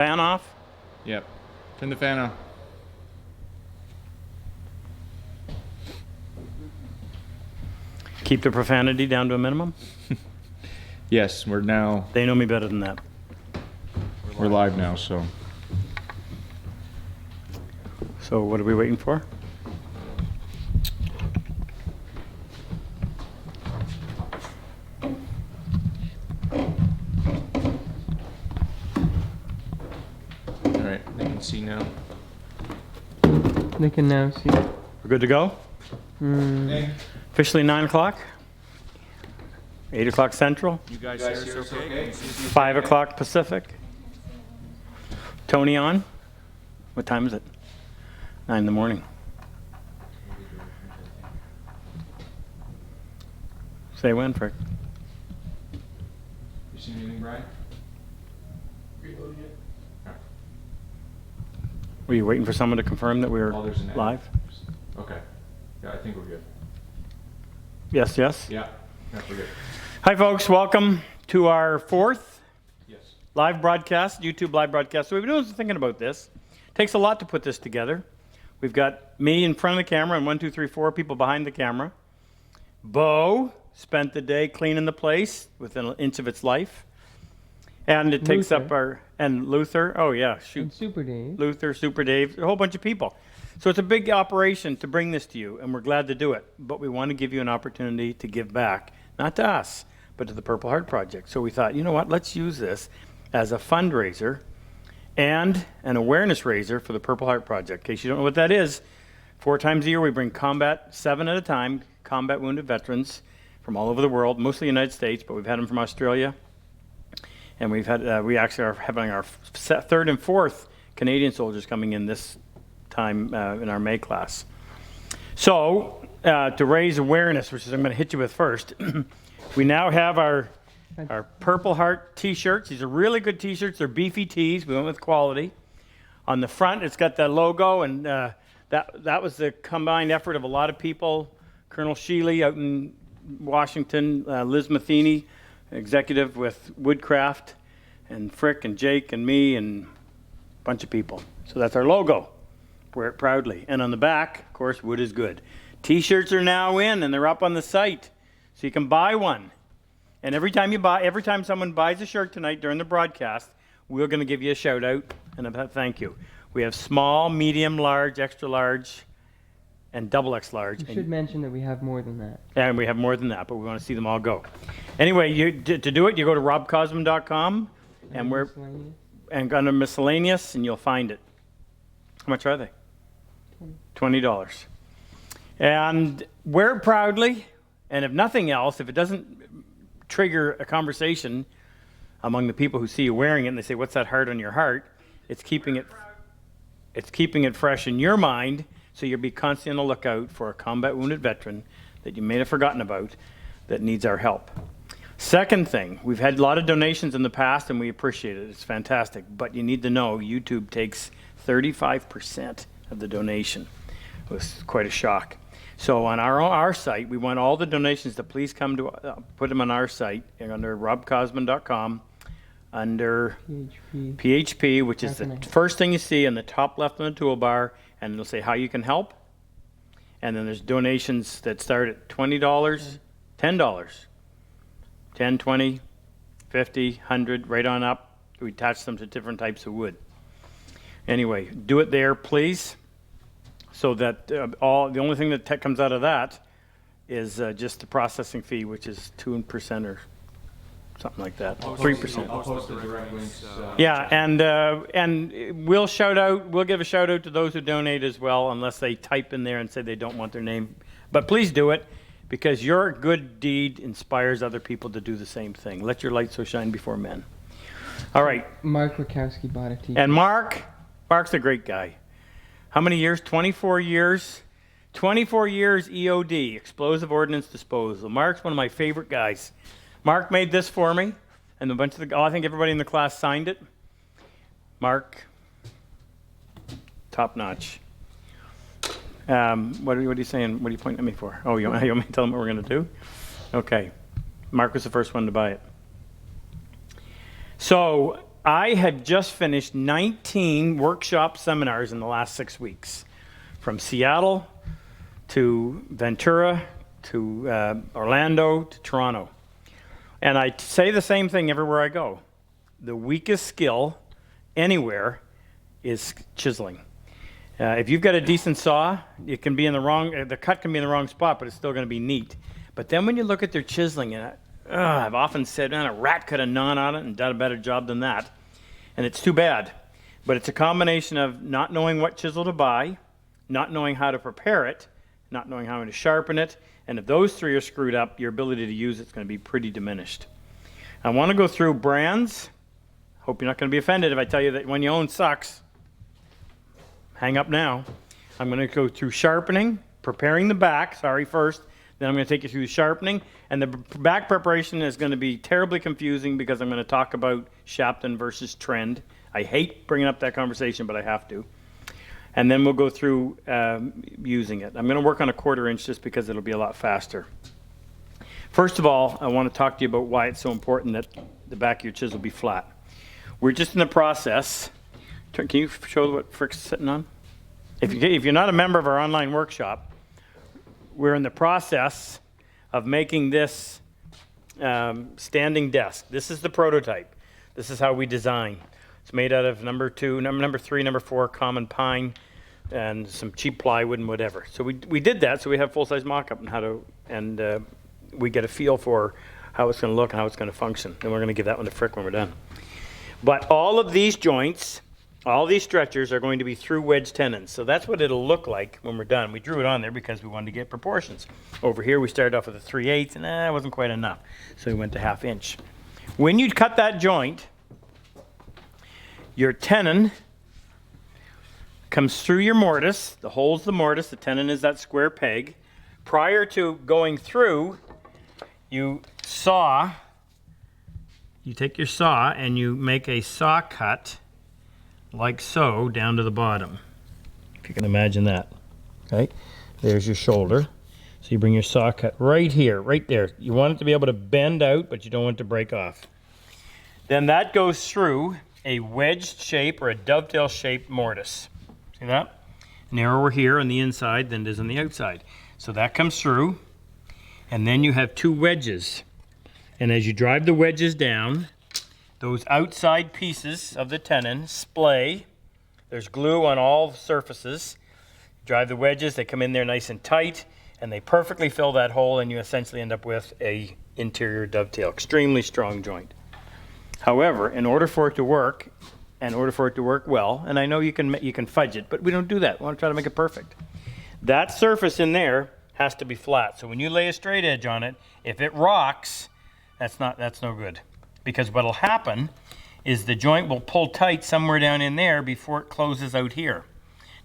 Fan off? Yep. Turn the fan on. Keep the profanity down to a minimum? Yes, we're now. They know me better than that. We're live now, so. So what are we waiting for? All right, they can see now. They can now see. We're good to go? Officially 9 o'clock? 8 o'clock Central? You guys hear us okay? 5 o'clock Pacific? Tony on? What time is it? 9 in the morning. Say when, Frick? You see anything, Brian? Were you waiting for someone to confirm that we were Oh, there's an ad. live? Okay. Yeah, I think we're good. Yes, yes. Yeah, we're good. Hi, folks. Welcome to our 4th Yes. live broadcast, YouTube live broadcast. So we've been doing some thinking about this. It takes a lot to put this together. We've got me in front of the camera and 1, 2, 3, 4 people behind the camera. Bo spent the day cleaning the place within an inch of its life. And it takes up our, and Luther, oh yeah, shoot. And Super Dave. Luther, Super Dave, a whole bunch of people. So it's a big operation to bring this to you, and we're glad to do it. But we want to give you an opportunity to give back, not to us, but to the Purple Heart Project. So we thought, you know what, let's use this as a fundraiser and an awareness raiser for the Purple Heart Project. In case you don't know what that is, 4 times a year we bring 7 at a time, combat wounded veterans from all over the world, mostly United States, but we've had them from Australia. And we've had, we actually are having our 3rd and 4th Canadian soldiers coming in this time in our May class. So, to raise awareness, which is I'm going to hit you with first, we now have our Purple Heart t-shirts. These are really good t-shirts. They're beefy tees. We went with quality. On the front, it's got the logo, and that was the combined effort of a lot of people. Colonel Sheely out in Washington, Liz Matheny, executive with Woodcraft, and Frick and Jake and me and a bunch of people. So that's our logo. Wear it proudly. And on the back, of course, wood is good. T-shirts are now in, and they're up on the site, so you can buy one. And every time someone buys a shirt tonight during the broadcast, we're going to give you a shout out and a thank you. We have small, medium, large, extra large, and double X large. You should mention that we have more than that. And we have more than that, but we want to see them all go. Anyway, to do it, you go to RobCosman.com, and we're under miscellaneous, and you'll find it. How much are they? $20. And wear it proudly, and if nothing else, if it doesn't trigger a conversation among the people who see you wearing it, and they say, "What's that heart on your heart?" It's keeping it fresh in your mind. So you'll be constantly on the lookout for a combat wounded veteran that you may have forgotten about that needs our help. Second thing, we've had a lot of donations in the past and we appreciate it. It's fantastic. But you need to know YouTube takes 35% of the donation. It was quite a shock. So on our site, we want all the donations to please come to put them on our site under RobCosman.com under PHP, which is the first thing you see in the top left on the toolbar. And it'll say how you can help. And then there's donations that start at $20, $10, 10, 20, 50, 100, right on up. We attach them to different types of wood. Anyway, do it there, please, so that the only thing that comes out of that is just the processing fee, which is 2% or something like that, 3%. I'll post the direct links. Yeah, and we'll give a shout out to those who donate as well, unless they type in there and say they don't want their name. But please do it, because your good deed inspires other people to do the same thing. Let your light so shine before men. All right. Mark Rakowski bought a t-shirt. And Mark's a great guy. How many years? 24 years. 24 years EOD, Explosive Ordnance Disposal. Mark's one of my favorite guys. Mark made this for me, and I think everybody in the class signed it. Mark, top notch. What are you saying? What are you pointing at me for? Oh, you want me to tell them what we're going to do? Okay. Mark was the first one to buy it. So I have just finished 19 workshop seminars in the last 6 weeks, from Seattle to Ventura to Orlando to Toronto. And I say the same thing everywhere I go. The weakest skill anywhere is chiseling. If you've got a decent saw, it can be in the cut can be in the wrong spot, but it's still going to be neat. But then when you look at their chiseling, and I've often said, man, a rat could have gnawed on it and done a better job than that. And it's too bad. But it's a combination of not knowing what chisel to buy, not knowing how to prepare it, not knowing how to sharpen it. And if those three are screwed up, your ability to use it's going to be pretty diminished. I want to go through brands. Hope you're not going to be offended if I tell you that when you own sucks. Hang up now. I'm going to go through sharpening, preparing the back, first. Then I'm going to take you through the sharpening. And the back preparation is going to be terribly confusing because I'm going to talk about Shapton versus trend. I hate bringing up that conversation, but I have to. And then we'll go through using it. I'm going to work on a 1/4 inch just because it'll be a lot faster. First of all, I want to talk to you about why it's so important that the back of your chisel be flat. We're just in the process. Can you show what Frick's sitting on? If you're not a member of our online workshop, we're in the process of making this standing desk. This is the prototype. This is how we design. It's made out of number 2, number 3, number 4 common pine and some cheap plywood and whatever. So we did that so we have full-size mock-up and we get a feel for how it's going to look and how it's going to function. And we're going to give that one to Frick when we're done. But all of these joints, all these stretchers are going to be through wedge tenons. So that's what it'll look like when we're done. We drew it on there because we wanted to get proportions. Over here we started off with a 3/8 and it wasn't quite enough. So we went to 1/2 inch. When you cut that joint, your tenon comes through your mortise. The hole's the mortise. The tenon is that square peg. Prior to going through, you take your saw and you make a saw cut like so down to the bottom. If you can imagine that. Okay, there's your shoulder. So you bring your saw cut right here, right there. You want it to be able to bend out, but you don't want it to break off. Then that goes through a wedged shape or a dovetail shaped mortise. See that? Narrower here on the inside than it is on the outside. So that comes through, and then you have 2 wedges. And as you drive the wedges down, those outside pieces of the tenon splay. There's glue on all surfaces. Drive the wedges, they come in there nice and tight, and they perfectly fill that hole, and you essentially end up with a interior dovetail. Extremely strong joint. However, in order for it to work, in order for it to work well, and I know you can fudge it, but we don't do that. We want to try to make it perfect. That surface in there has to be flat. So when you lay a straight edge on it, if it rocks, that's no good. Because what'll happen is the joint will pull tight somewhere down in there before it closes out here.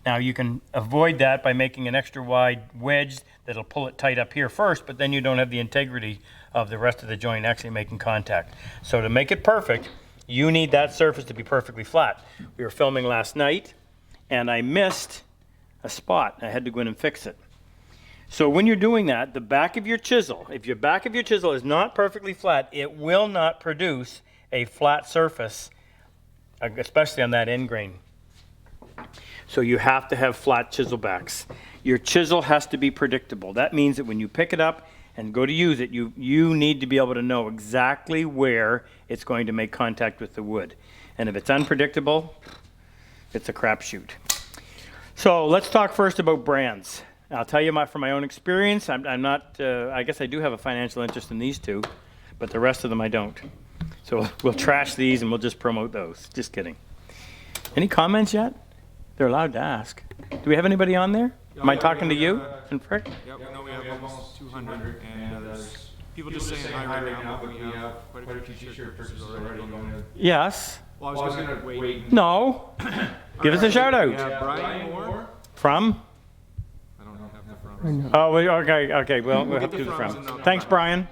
Now you can avoid that by making an extra wide wedge that'll pull it tight up here first, but then you don't have the integrity of the rest of the joint actually making contact. So to make it perfect, you need that surface to be perfectly flat. We were filming last night and I missed a spot. I had to go in and fix it. So when you're doing that, the back of your chisel, if your back of your chisel is not perfectly flat, it will not produce a flat surface, especially on that end grain. So you have to have flat chisel backs. Your chisel has to be predictable. That means that when you pick it up and go to use it, you need to be able to know exactly where it's going to make contact with the wood. And if it's unpredictable, it's a crapshoot. So let's talk first about brands. I'll tell you from my own experience, I'm not, I guess I do have a financial interest in these 2, but the rest of them I don't. So we'll trash these and we'll just promote those. Just kidding. Any comments yet? They're allowed to ask. Do we have anybody on there? Am I talking to you and Frick? Yep, no, we have almost 200, and there's people just saying hi right now, but we have quite a few t-shirt purchases already going in. Yes. Well, I was going to wait. No. Give us a shout We out. have Brian Moore. From? I don't have the I from. know. Oh, okay. Well, we'll have to do the from. Thanks, Brian.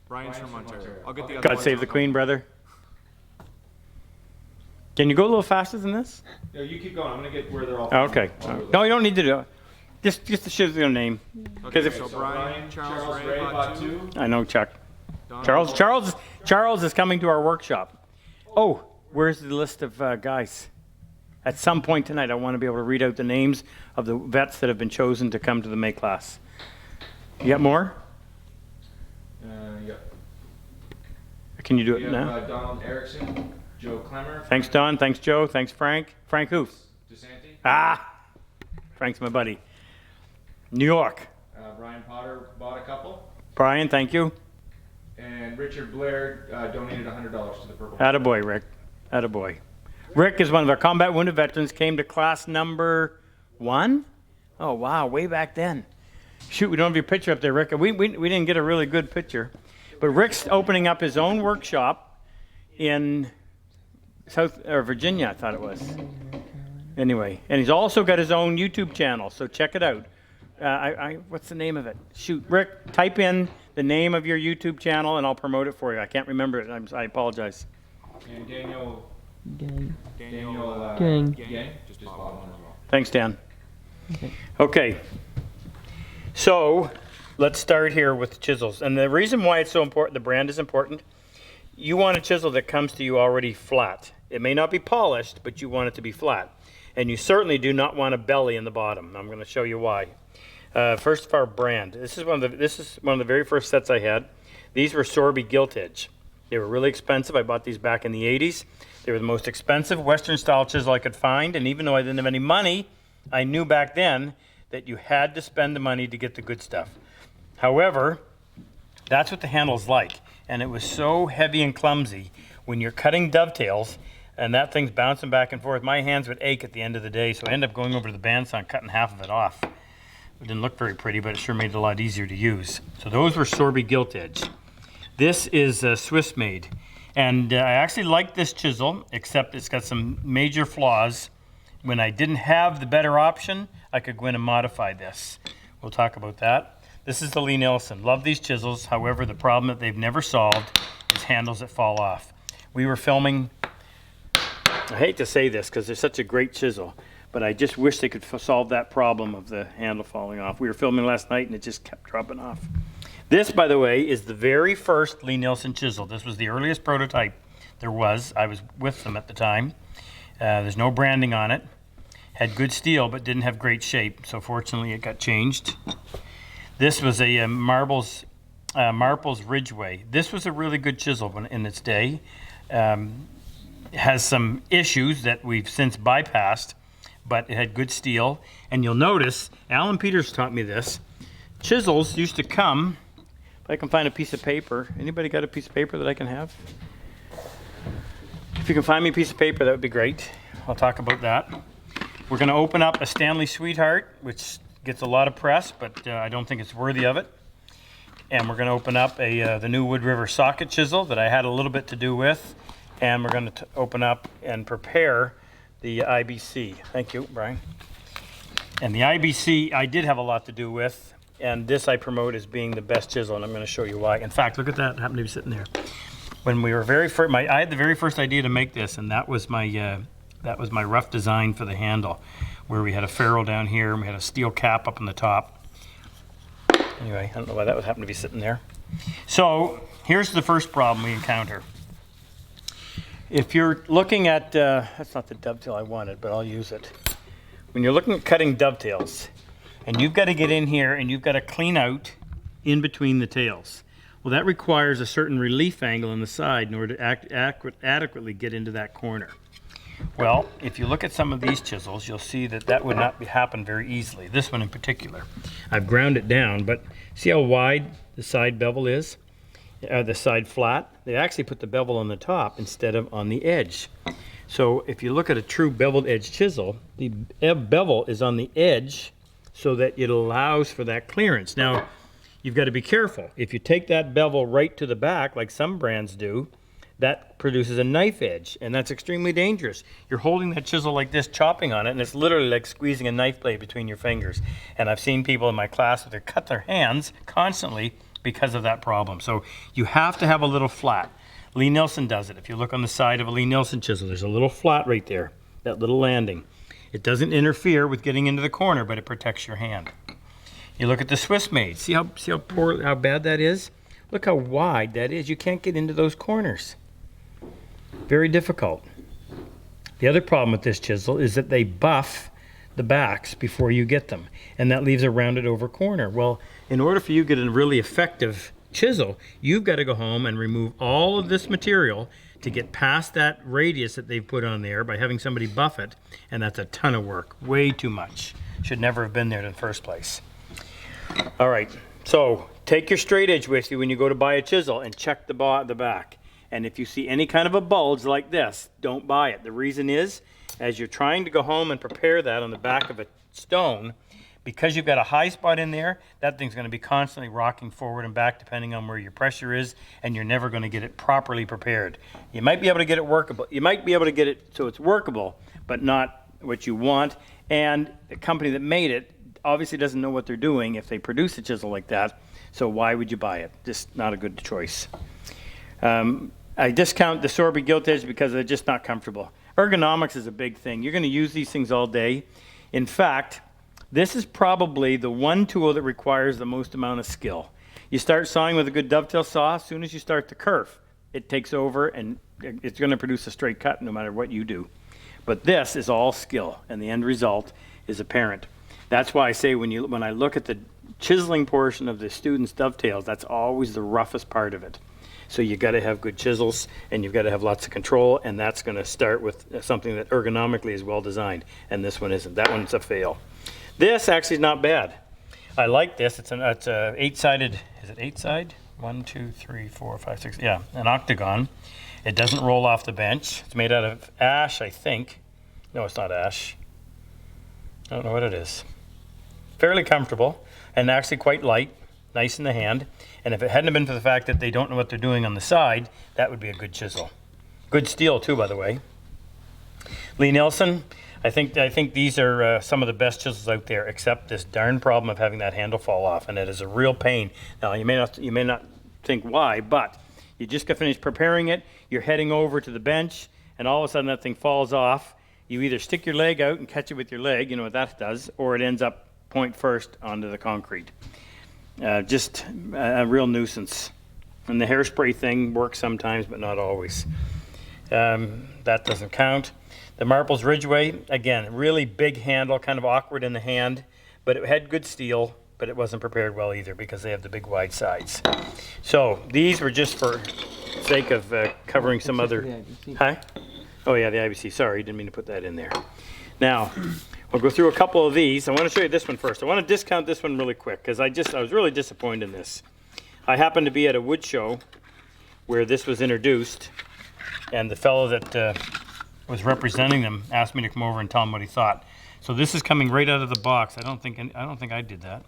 Brian's from Ontario. I'll get the other God ones save on the Queen, brother. Can you go a little faster than this? No, you keep going. I'm gonna get where they're all. Okay. No, you don't need to do it. Just to show their name. Okay, if- so Brian, Charles Ray bought 2. I know Chuck. Donald Charles is coming to our workshop. Oh, where's the list of guys? At some point tonight, I want to be able to read out the names of the vets that have been chosen to come to the May class. You got more? Yep. Can you do We it have now? Donald Erickson, Joe Clemmer. Thanks, Don. Thanks, Joe. Thanks, Frank. Frank who? DeSanti. Ah! Frank's my buddy. New York. Brian Potter bought a couple. Brian, thank you. And Richard Blair donated $100 to the Purple. Attaboy, Rick. Attaboy. Rick is one of our combat wounded veterans, came to class number 1. Oh, wow, way back then. Shoot, we don't have your picture up there, Rick. We didn't get a really good picture. But Rick's opening up his own workshop in Virginia, I thought it was. Anyway, and he's also got his own YouTube channel, so check it out. What's the name of it? Shoot, Rick, type in the name of your YouTube channel and I'll promote it for you. I can't remember it. I apologize. And Daniel. Gang. Gang. Gang. Just bought one as well. Thanks, Dan. Okay. Okay. So let's start here with chisels. And the reason why it's so important, the brand is important. You want a chisel that comes to you already flat. It may not be polished, but you want it to be flat. And you certainly do not want a belly in the bottom. I'm going to show you why. First of our brand. This is one of the very first sets I had. These were Sorby gilt edge. They were really expensive. I bought these back in the 80s. They were the most expensive Western style chisel I could find. And even though I didn't have any money, I knew back then that you had to spend the money to get the good stuff. However, that's what the handle's like. And it was so heavy and clumsy when you're cutting dovetails and that thing's bouncing back and forth. My hands would ache at the end of the day, so I ended up going over to the bandsaw and cutting half of it off. It didn't look very pretty, but it sure made it a lot easier to use. So those were Sorby gilt edge. This is Swiss made. And I actually like this chisel, except it's got some major flaws. When I didn't have the better option, I could go in and modify this. We'll talk about that. This is the Lee Nielsen. Love these chisels. However, the problem that they've never solved is handles that fall off. We were filming, I hate to say this because they're such a great chisel, but I just wish they could solve that problem of the handle falling off. We were filming last night and it just kept dropping off. This, by the way, is the very first Lee Nielsen chisel. This was the earliest prototype there was. I was with them at the time. There's no branding on it. Had good steel, but didn't have great shape, so fortunately it got changed. This was a Marples Ridgeway. This was a really good chisel in its day. It has some issues that we've since bypassed, but it had good steel. And you'll notice, Alan Peters taught me this, chisels used to come, if I can find a piece of paper. Anybody got a piece of paper that I can have? If you can find me a piece of paper, that would be great. I'll talk about that. We're going to open up a Stanley Sweetheart, which gets a lot of press, but I don't think it's worthy of it. And we're going to open up the new Wood River socket chisel that I had a little bit to do with. And we're going to open up and prepare the IBC. Thank you, Brian. And the IBC I did have a lot to do with, and this I promote as being the best chisel, and I'm going to show you why. In fact, look at that. It happened to be sitting there. When we were very first, I had the very first idea to make this, and that was my rough design for the handle, where we had a ferrule down here and we had a steel cap up on the top. Anyway, I don't know why that would happen to be sitting there. So here's the first problem we encounter. If you're looking at, that's not the dovetail I wanted, but I'll use it. When you're looking at cutting dovetails, and you've got to get in here and you've got to clean out in between the tails. Well, that requires a certain relief angle on the side in order to adequately get into that corner. Well, if you look at some of these chisels, you'll see that that would not happen very easily. This one in particular. I've ground it down, but see how wide the side bevel is? The side flat? They actually put the bevel on the top instead of on the edge. So if you look at a true beveled edge chisel, the bevel is on the edge so that it allows for that clearance. Now, you've got to be careful. If you take that bevel right to the back, like some brands do, that produces a knife edge, and that's extremely dangerous. You're holding that chisel like this, chopping on it, and it's literally like squeezing a knife blade between your fingers. And I've seen people in my class that they cut their hands constantly because of that problem. So you have to have a little flat. Lee Nielsen does it. If you look on the side of a Lee Nielsen chisel, there's a little flat right there, that little landing. It doesn't interfere with getting into the corner, but it protects your hand. You look at the Swiss made. See how bad that is? Look how wide that is. You can't get into those corners. Very difficult. The other problem with this chisel is that they buff the backs before you get them, and that leaves a rounded over corner. Well, in order for you to get a really effective chisel, you've got to go home and remove all of this material to get past that radius that they've put on there by having somebody buff it, and that's a ton of work, way too much. Should never have been there in the first place. All right, so take your straight edge with you when you go to buy a chisel and check the back. And if you see any kind of a bulge like this, don't buy it. The reason is, as you're trying to go home and prepare that on the back of a stone, because you've got a high spot in there, that thing's going to be constantly rocking forward and back depending on where your pressure is, and you're never going to get it properly prepared. You might be able to get it workable. You might be able to get it so it's workable, but not what you want. And the company that made it obviously doesn't know what they're doing if they produce a chisel like that. So why would you buy it? Just not a good choice. I discount the Sorby gilt edge because they're just not comfortable. Ergonomics is a big thing. You're going to use these things all day. In fact, this is probably the one tool that requires the most amount of skill. You start sawing with a good dovetail saw, as soon as you start to curve, it takes over and it's going to produce a straight cut no matter what you do. But this is all skill, and the end result is apparent. That's why I say when I look at the chiseling portion of the students' dovetails, that's always the roughest part of it. So you got to have good chisels, and you've got to have lots of control, and that's going to start with something that ergonomically is well designed, and this one isn't. That one's a fail. This actually is not bad. I like this. It's a eight-sided. Is it eight-side? 1, 2, 3, 4, 5, 6. Yeah, an octagon. It doesn't roll off the bench. It's made out of ash, I think. No, it's not ash. I don't know what it is. Fairly comfortable and actually quite light, nice in the hand. And if it hadn't been for the fact that they don't know what they're doing on the side, that would be a good chisel. Good steel too, by the way. Lee Nelson, I think these are some of the best chisels out there, except this darn problem of having that handle fall off, and it is a real pain. Now you may not think why, but you just got finished preparing it, you're heading over to the bench, and all of a sudden that thing falls off. You either stick your leg out and catch it with your leg, you know what that does, or it ends up point first onto the concrete. Just a real nuisance. And the hairspray thing works sometimes, but not always. That doesn't count. The Marples Ridgeway, again, really big handle, kind of awkward in the hand, but it had good steel, but it wasn't prepared well either because they have the big wide sides. So these were just for sake of covering some other... Hi? Oh yeah, the IBC. Sorry, didn't mean to put that in there. Now, we'll go through a couple of these. I want to show you this one first. I want to discount this one really quick because I was really disappointed in this. I happened to be at a wood show where this was introduced, and the fellow that was representing them asked me to come over and tell him what he thought. So this is coming right out of the box. I don't think I did that.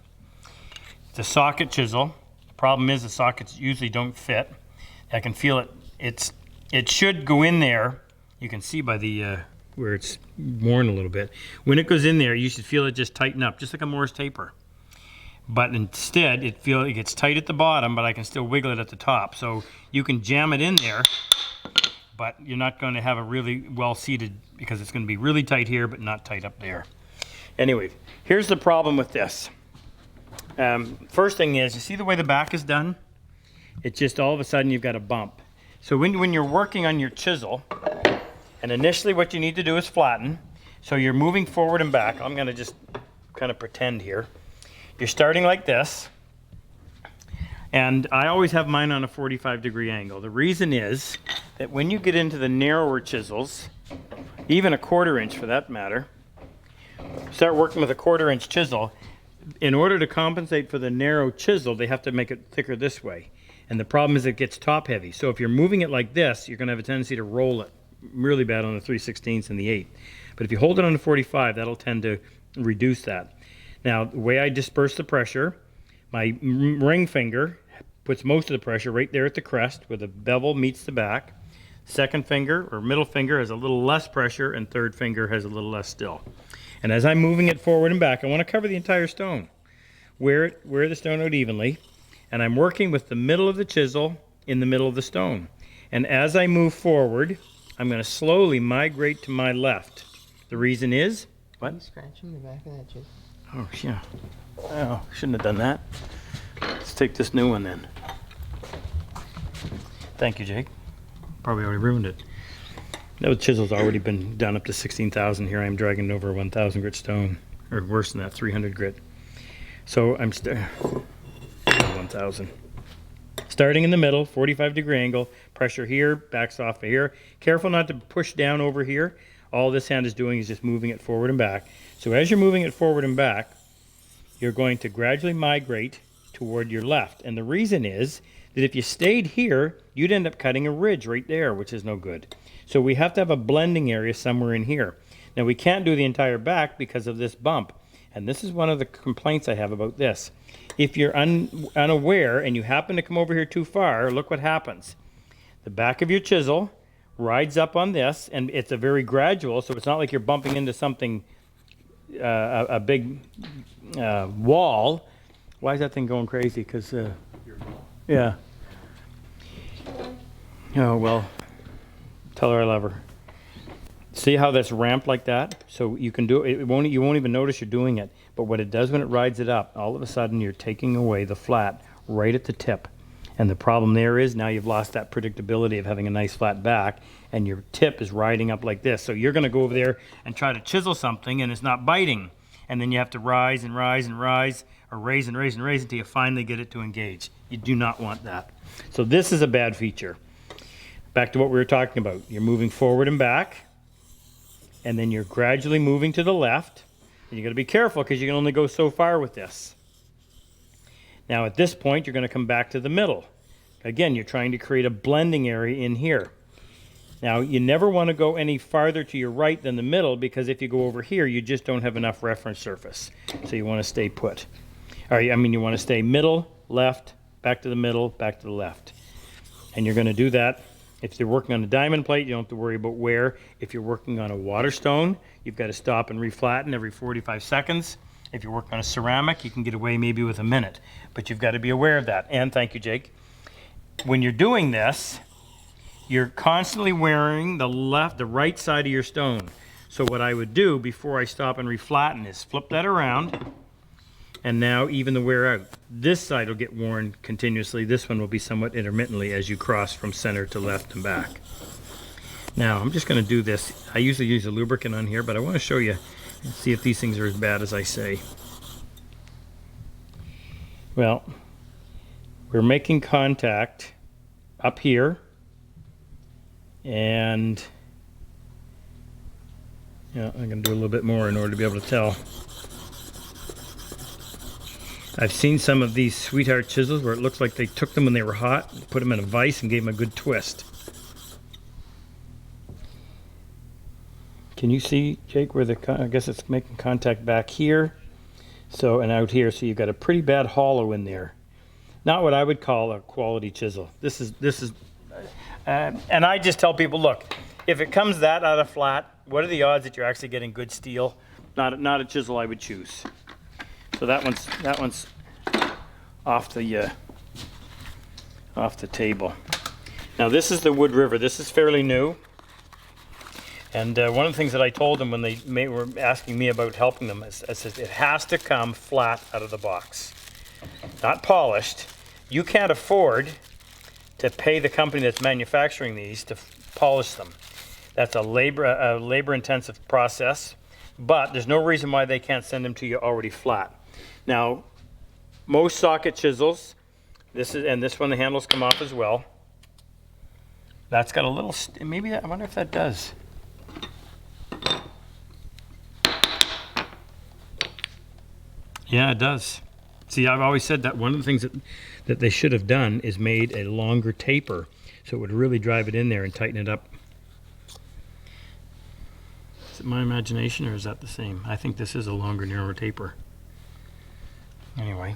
It's a socket chisel. The problem is the sockets usually don't fit. I can feel it. It should go in there. You can see by the where it's worn a little bit. When it goes in there, you should feel it just tighten up, just like a Morse taper. But instead, it gets tight at the bottom, but I can still wiggle it at the top. So you can jam it in there, but you're not going to have a really well seated because it's going to be really tight here, but not tight up there. Anyway, here's the problem with this. First thing is, you see the way the back is done? It's just all of a sudden you've got a bump. So when you're working on your chisel, and initially what you need to do is flatten. So you're moving forward and back. I'm going to just kind of pretend here. You're starting like this. And I always have mine on a 45-degree angle. The reason is that when you get into the narrower chisels, even a 1/4 inch for that matter, start working with a 1/4 inch chisel, in order to compensate for the narrow chisel, they have to make it thicker this way. And the problem is it gets top heavy. So if you're moving it like this, you're going to have a tendency to roll it really bad on the 3/16 and the 8. But if you hold it on the 45, that'll tend to reduce that. Now, the way I disperse the pressure, my ring finger puts most of the pressure right there at the crest where the bevel meets the back. Second finger or middle finger has a little less pressure, and third finger has a little less still. And as I'm moving it forward and back, I want to cover the entire stone. Wear the stone out evenly, and I'm working with the middle of the chisel in the middle of the stone. And as I move forward, I'm going to slowly migrate to my left. The reason is, what? Are you scratching the back of that chisel? Oh, yeah. Oh, shouldn't have done that. Let's take this new one then. Thank you, Jake. Probably already ruined it. No, the chisel's already been done up to 16,000. Here I am dragging it over a 1,000 grit stone, or worse than that, 300 grit. So I'm 1,000. Starting in the middle, 45-degree angle, pressure here, backs off of here. Careful not to push down over here. All this hand is doing is just moving it forward and back. So as you're moving it forward and back, you're going to gradually migrate toward your left. And the reason is that if you stayed here, you'd end up cutting a ridge right there, which is no good. So we have to have a blending area somewhere in here. Now we can't do the entire back because of this bump. And this is one of the complaints I have about this. If you're unaware and you happen to come over here too far, look what happens. The back of your chisel rides up on this, and it's a very gradual, so it's not like you're bumping into something, a big wall. Why is that thing going crazy? Because, yeah. Oh, well, tell her I love her. See how that's ramped like that? So you can do it, you won't even notice you're doing it. But what it does when it rides it up, all of a sudden you're taking away the flat right at the tip. And the problem there is now you've lost that predictability of having a nice flat back, and your tip is riding up like this. So you're going to go over there and try to chisel something, and it's not biting. And then you have to rise and rise and rise, or raise and raise and raise until you finally get it to engage. You do not want that. So this is a bad feature. Back to what we were talking about. You're moving forward and back, and then you're gradually moving to the left. And you got to be careful because you can only go so far with this. Now at this point, you're going to come back to the middle. Again, you're trying to create a blending area in here. Now, you never want to go any farther to your right than the middle, because if you go over here, you just don't have enough reference surface. So you want to stay put. You want to stay middle, left, back to the middle, back to the left. And you're going to do that. If you're working on a diamond plate, you don't have to worry about wear. If you're working on a water stone, you've got to stop and reflatten every 45 seconds. If you're working on a ceramic, you can get away maybe with a minute. But you've got to be aware of that. And thank you, Jake. When you're doing this, you're constantly wearing the right side of your stone. So what I would do before I stop and reflatten is flip that around, and now even the wear out. This side will get worn continuously. This one will be somewhat intermittently as you cross from center to left and back. Now I'm just going to do this. I usually use a lubricant on here, but I want to show you and see if these things are as bad as I say. Well, we're making contact up here, and I'm going to do a little bit more in order to be able to tell. I've seen some of these sweetheart chisels where it looks like they took them when they were hot, put them in a vise, and gave them a good twist. Can you see, Jake, where I guess it's making contact back here, and out here, so you've got a pretty bad hollow in there. Not what I would call a quality chisel. This is, and I just tell people, look, if it comes that out of flat, what are the odds that you're actually getting good steel? Not a chisel I would choose. So that one's off the table. Now this is the Wood River. This is fairly new. And one of the things that I told them when they were asking me about helping them is I said, it has to come flat out of the box, not polished. You can't afford to pay the company that's manufacturing these to polish them. That's a labor-intensive process, but there's no reason why they can't send them to you already flat. Now, most socket chisels, this one, the handles come off as well. That's got a little, I wonder if that does. Yeah, it does. See, I've always said that one of the things that they should have done is made a longer taper, so it would really drive it in there and tighten it up. Is it my imagination, or is that the same? I think this is a longer, narrower taper. Anyway.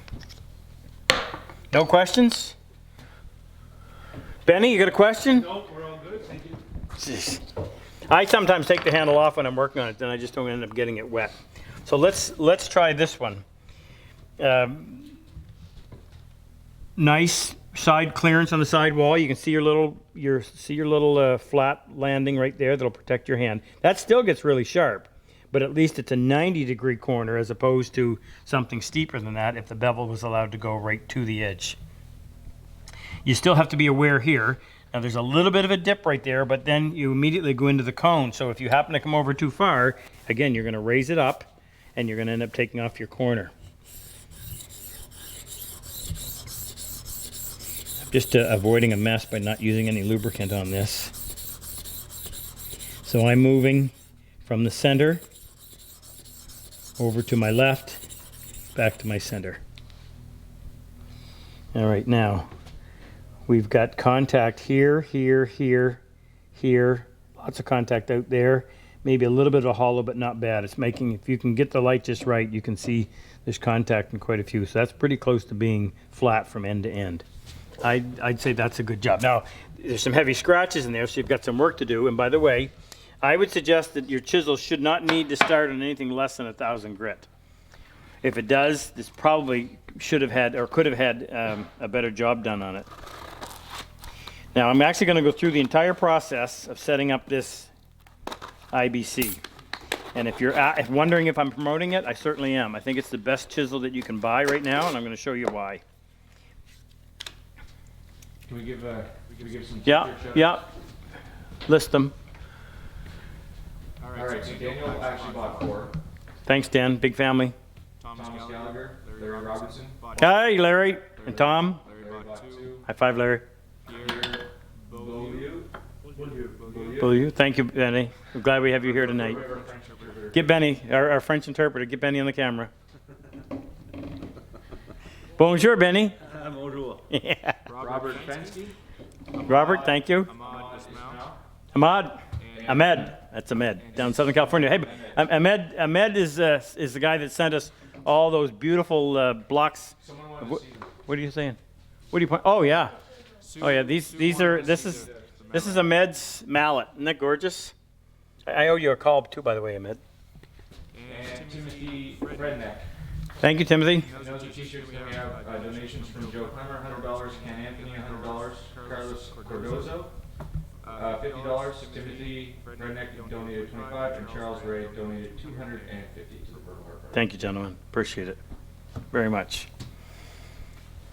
No questions? Benny, you got a question? No, we're all good, thank you. Jeez. I sometimes take the handle off when I'm working on it, then I just don't end up getting it wet. So let's try this one. Nice side clearance on the side wall. You can see your little flat landing right there that'll protect your hand. That still gets really sharp, but at least it's a 90-degree corner as opposed to something steeper than that if the bevel was allowed to go right to the edge. You still have to be aware here Now there's a little bit of a dip right there, but then you immediately go into the cone. So if you happen to come over too far, again, you're going to raise it up and you're going to end up taking off your corner. Just avoiding a mess by not using any lubricant on this. So I'm moving from the center over to my left, back to my center. All right, now we've got contact here, here, here, here. Lots of contact out there. Maybe a little bit of a hollow, but not bad. It's making, if you can get the light just right, you can see there's contact in quite a few. So that's pretty close to being flat from end to end. I'd say that's a good job. Now, there's some heavy scratches in there, so you've got some work to do. And by the way, I would suggest that your chisel should not need to start on anything less than 1,000 grit. If it does, this probably should have had or could have had a better job done on it. Now, I'm actually going to go through the entire process of setting up this IBC. And if you're wondering if I'm promoting it, I certainly am. I think it's the best chisel that you can buy right now, and I'm going to show you why. Can we give some? Yeah. List them. All right. So Daniel actually bought 4. Thanks, Dan. Big family. Thomas Gallagher, Larry Robertson. Hi, Larry and Tom. Larry bought 2. High five, Larry. Beaulieu. Thank you, Benny. I'm glad we have you here tonight. Get Benny, our French interpreter. Get Benny on the camera. Bonjour, Benny. Bonjour. Yeah. Robert Fensky. Robert, thank you. Ahmad. Ahmed. That's Ahmed, down in Southern California. Hey, Ahmed is the guy that sent us all those beautiful blocks. What are you saying? What are you pointing? Oh yeah. Oh yeah. This is Ahmed's mallet. Isn't that gorgeous? I owe you a call too, by the way, Ahmed. And Timothy Redneck. Thank you, Timothy. He knows the t-shirts. Then we have donations from Joe Clemmer, $100. Ken Anthony, $100. Carlos Cordozo, $50. Timothy Redneck donated $25, and Charles Ray donated $250 to the Purple Heart. Thank you, gentlemen. Appreciate it very much.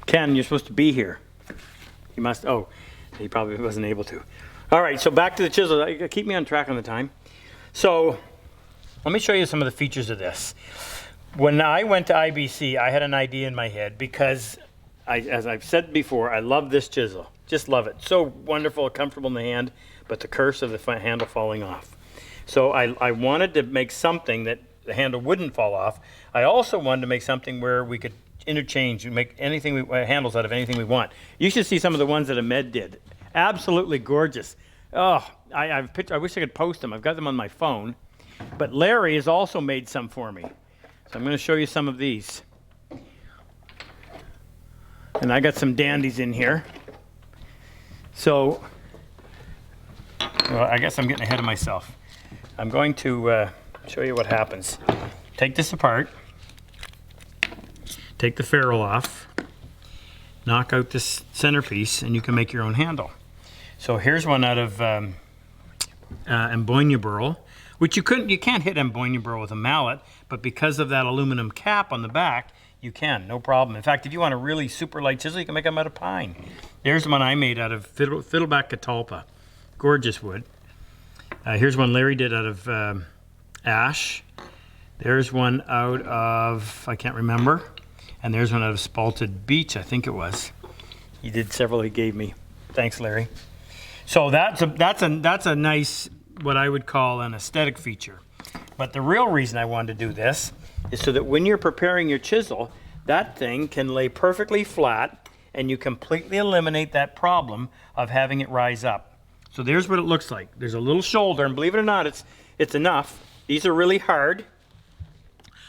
Ken, you're supposed to be here. He must. Oh, he probably wasn't able to. All right, so back to the chisel. Keep me on track on the time. So let me show you some of the features of this. When I went to IBC, I had an idea in my head because, as I've said before, I love this chisel. Just love it. So wonderful, comfortable in the hand, but the curse of the handle falling off. So I wanted to make something that the handle wouldn't fall off. I also wanted to make something where we could interchange and make anything handles out of anything we want. You should see some of the ones that Ahmed did. Absolutely gorgeous. Oh, I wish I could post them. I've got them on my phone. But Larry has also made some for me. So I'm going to show you some of these. And I got some dandies in here. So, well, I guess I'm getting ahead of myself. I'm going to show you what happens. Take this apart. Take the ferrule off. Knock out this centerpiece, and you can make your own handle. So here's one out of ambonia burl, which you can't hit ambonia burl with a mallet, but because of that aluminum cap on the back, you can, no problem. In fact, if you want a really super light chisel, you can make them out of pine. There's one I made out of fiddleback catalpa, gorgeous wood. Here's one Larry did out of ash. There's one out of, I can't remember, and there's one out of spalted beech, I think it was. He did several he gave me. Thanks, Larry. So that's a nice, what I would call an aesthetic feature. But the real reason I wanted to do this is so that when you're preparing your chisel, that thing can lay perfectly flat and you completely eliminate that problem of having it rise up. So there's what it looks like. There's a little shoulder, and believe it or not, it's enough. These are really hard.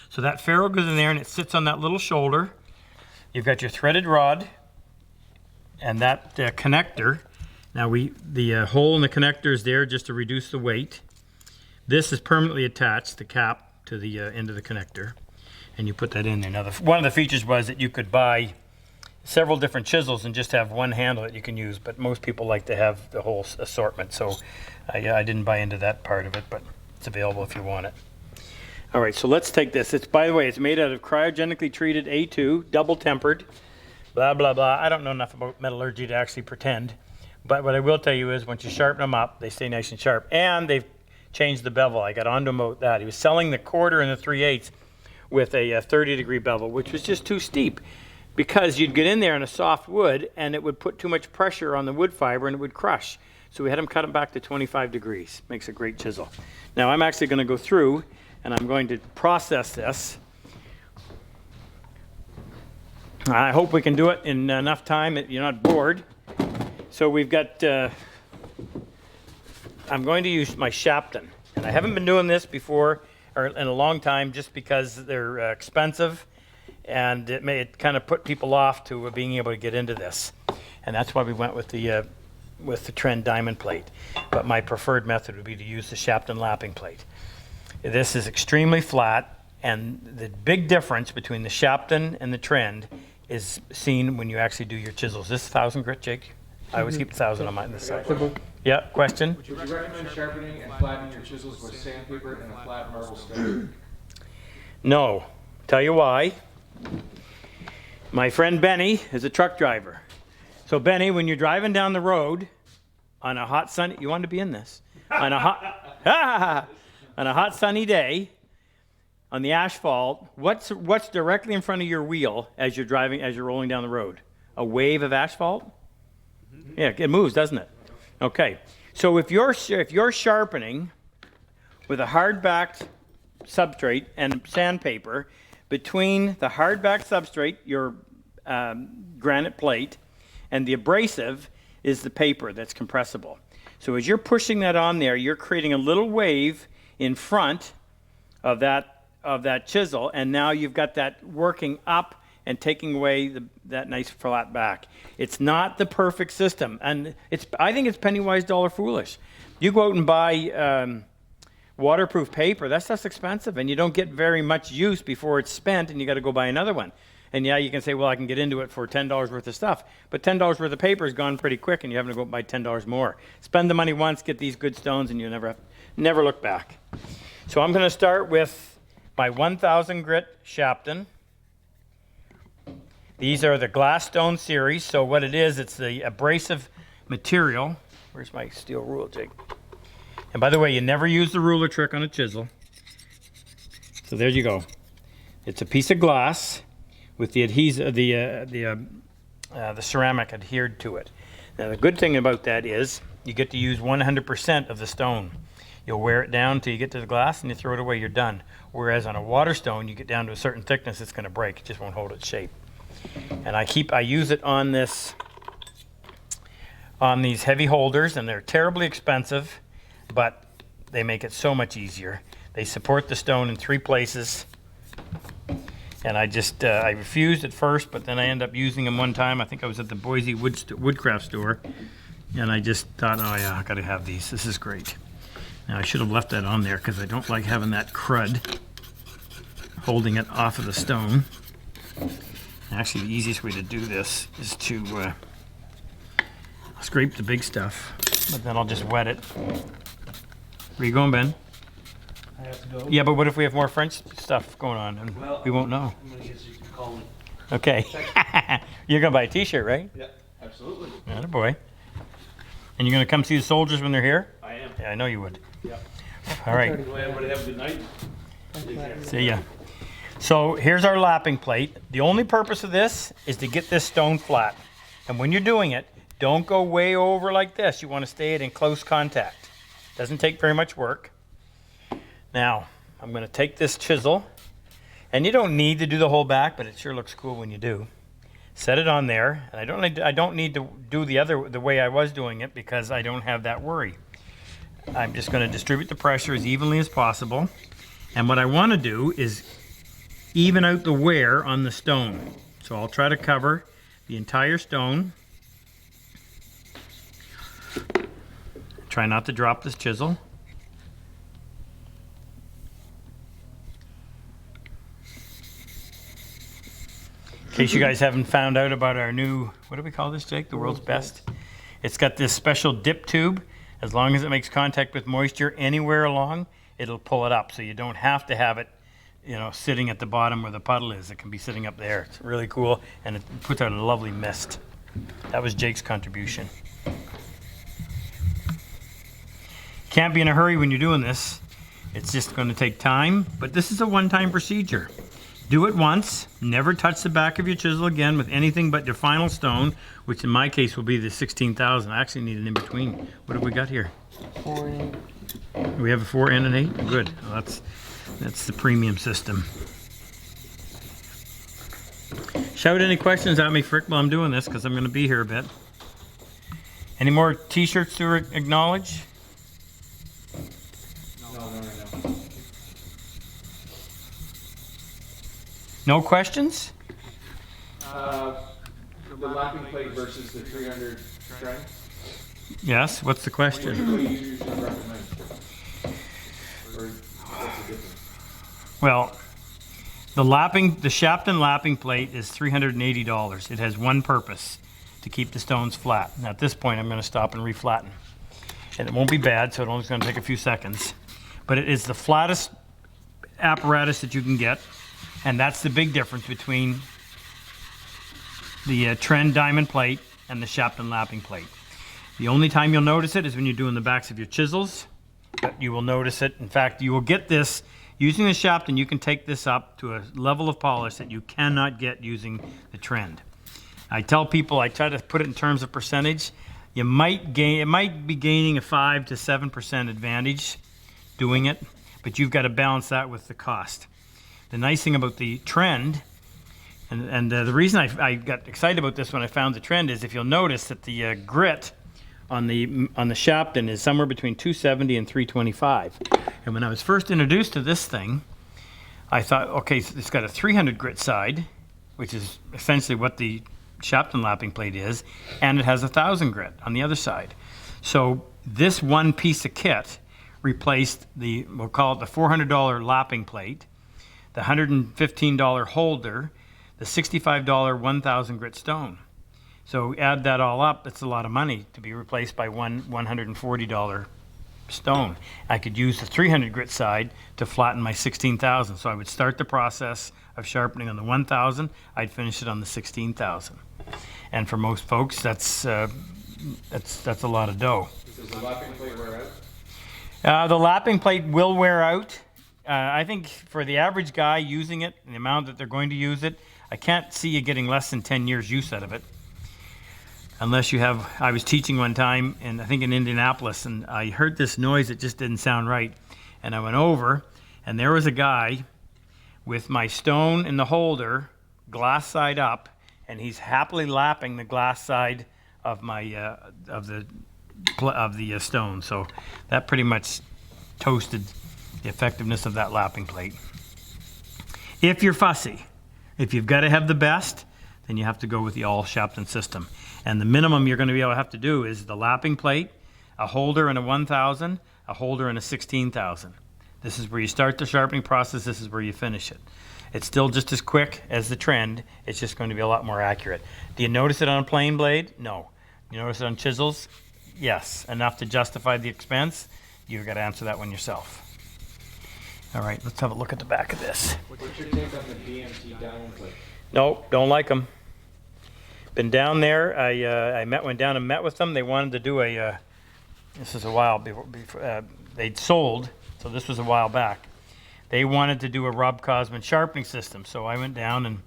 So that ferrule goes in there and it sits on that little shoulder. You've got your threaded rod and that connector. Now the hole in the connector is there just to reduce the weight. This is permanently attached, the cap, to the end of the connector, and you put that in there. Now one of the features was that you could buy several different chisels and just have one handle that you can use, but most people like to have the whole assortment, so I didn't buy into that part of it, but it's available if you want it. All right, so let's take this. By the way, it's made out of cryogenically treated A2, double tempered, blah, blah, blah. I don't know enough about metallurgy to actually pretend, But what I will tell you is once you sharpen them up, they stay nice and sharp. And they've changed the bevel. I got onto him about that. He was selling the 1/4 and the 3/8 with a 30-degree bevel, which was just too steep because you'd get in there in a soft wood and it would put too much pressure on the wood fiber and it would crush. So we had him cut them back to 25 degrees. Makes a great chisel. Now I'm actually going to go through and I'm going to process this. I hope we can do it in enough time that you're not bored. So we've got, I'm going to use my Sharpening. And I haven't been doing this before or in a long time just because they're expensive and it kind of put people off to being able to get into this. And that's why we went with the Trend diamond plate. But my preferred method would be to use the Sharpening lapping plate. This is extremely flat, and the big difference between the Sharpening and the Trend is seen when you actually do your chisels. This 1,000 grit, Jake? I always keep 1,000 on this side. Yeah, question? Would you recommend sharpening and flattening your chisels with sandpaper and a flat marble stone? No. Tell you why. My friend Benny is a truck driver. So Benny, when you're driving down the road on a hot sunny, you want to be in this, on a hot sunny day on the asphalt, what's directly in front of your wheel as you're driving, as you're rolling down the road? A wave of asphalt? Yeah, it moves, doesn't it? Okay. So if you're sharpening with a hard-backed substrate and sandpaper between the hard-backed substrate, your granite plate, and the abrasive is the paper that's compressible. So as you're pushing that on there, you're creating a little wave in front of that chisel, and now you've got that working up and taking away that nice flat back. It's not the perfect system, and I think it's penny wise, dollar foolish. You go out and buy waterproof paper, that stuff's expensive, and you don't get very much use before it's spent, and you got to go buy another one. And yeah, you can say, well, I can get into it for $10 worth of stuff, but $10 worth of paper is gone pretty quick, and you have to go buy $10 more. Spend the money once, get these good stones, and you never look back. So I'm going to start with my 1,000 grit Sharpening. These are the glass stone series. So what it is, it's the abrasive material. Where's my steel rule, Jake? And by the way, you never use the ruler trick on a chisel. So there you go. It's a piece of glass with the adhesive, the ceramic adhered to it. Now the good thing about that is you get to use 100% of the stone. You'll wear it down till you get to the glass and you throw it away, you're done. Whereas on a water stone, you get down to a certain thickness, it's going to break. It just won't hold its shape. And I use it on these heavy holders, and they're terribly expensive, but they make it so much easier. They support the stone in 3 places. And I refused at first, but then I ended up using them one time. I think I was at the Boise Woodcraft store, and I just thought, oh yeah, I gotta have these. This is great. Now I should have left that on there because I don't like having that crud holding it off of the stone. Actually, the easiest way to do this is to scrape the big stuff, but then I'll just wet it. Where you going, Ben? I have to go. Yeah, but what if we have more French stuff going on and we won't know? I'm gonna get you to call me. Okay. You're gonna buy a T-shirt, right? Yeah, absolutely. Atta boy. And you're gonna come see the soldiers when they're here? I am. Yeah, I know you would. Yeah. All right. Well, everybody have a good night. See ya. So here's our lapping plate. The only purpose of this is to get this stone flat. And when you're doing it, don't go way over like this. You want to stay in close contact. Doesn't take very much work. Now, I'm going to take this chisel, and you don't need to do the whole back, but it sure looks cool when you do. Set it on there, and I don't need to do the way I was doing it because I don't have that worry. I'm just going to distribute the pressure as evenly as possible. And what I want to do is even out the wear on the stone. So I'll try to cover the entire stone. Try not to drop this chisel. In case you guys haven't found out about our new, what do we call this, Jake? The world's best. It's got this special dip tube. As long as it makes contact with moisture anywhere along, it'll pull it up. So you don't have to have it, sitting at the bottom where the puddle is. It can be sitting up there. It's really cool, and it puts out a lovely mist. That was Jake's contribution. Can't be in a hurry when you're doing this. It's just going to take time, but this is a one-time procedure. Do it once, never touch the back of your chisel again with anything but your final stone, which in my case will be the 16,000. I actually need an in-between. What have we got here? 4 and 8. We have a 4 and an 8? Good. Well, that's the premium system. Shout any questions at me, Frick, while I'm doing this, because I'm going to be here a bit. Any more t-shirts to acknowledge? No. No questions? The lapping plate versus the 300 trend. Yes, what's the question? What do you usually recommend? Or what's the difference? Well, the Sharpened lapping plate is $380. It has one purpose, to keep the stones flat. Now at this point I'm going to stop and reflatten. And it won't be bad, so it's only going to take a few seconds. But it is the flattest apparatus that you can get, and that's the big difference between the trend diamond plate and the Sharpened lapping plate. The only time you'll notice it is when you're doing the backs of your chisels, but you will notice it. In fact, you will get this using the Sharpened. You can take this up to a level of polish that you cannot get using the trend. I tell people, I try to put it in terms of percentage. You might gain, it might be gaining a 5 to 7% advantage doing it, but you've got to balance that with the cost. The nice thing about the trend, and the reason I got excited about this when I found the trend is if you'll notice that the grit on the Sharpened is somewhere between 270 and 325. And when I was first introduced to this thing, I thought, okay, so it's got a 300 grit side, which is essentially what the Sharpened lapping plate is, and it has 1,000 grit on the other side. So this one piece of kit replaced the, we'll call it the $400 lapping plate, the $115 holder, the $65 1,000 grit stone. So add that all up, it's a lot of money to be replaced by one $140 stone. I could use the 300 grit side to flatten my 16,000. So I would start the process of sharpening on the 1,000, I'd finish it on the 16,000. And for most folks, that's a lot of dough. Does the lapping plate wear out? The lapping plate will wear out. I think for the average guy using it, the amount that they're going to use it, I can't see you getting less than 10 years use out of it. Unless you have, I was teaching one time, and I think in Indianapolis, and I heard this noise that just didn't sound right. And I went over, and there was a guy with my stone in the holder, glass side up, and he's happily lapping the glass side of my of the stone. So that pretty much toasted the effectiveness of that lapping plate. If you're fussy, if you've got to have the best, then you have to go with the all Sharpened system. And the minimum you're going to be able to have to do is the lapping plate, a holder and a 1,000, a holder and a 16,000. This is where you start the sharpening process. This is where you finish it. It's still just as quick as the trend. It's just going to be a lot more accurate. Do you notice it on a plain blade? No. You notice it on chisels? Yes. Enough to justify the expense? You've got to answer that one yourself. All right, let's have a look at the back of this. What's your take on the DMT diamond plate? Nope, don't like them. Been down there. I went down and met with them. They wanted to do a. This is a while before they'd sold, so this was a while back. They wanted to do a RobCosman sharpening system, so I went down and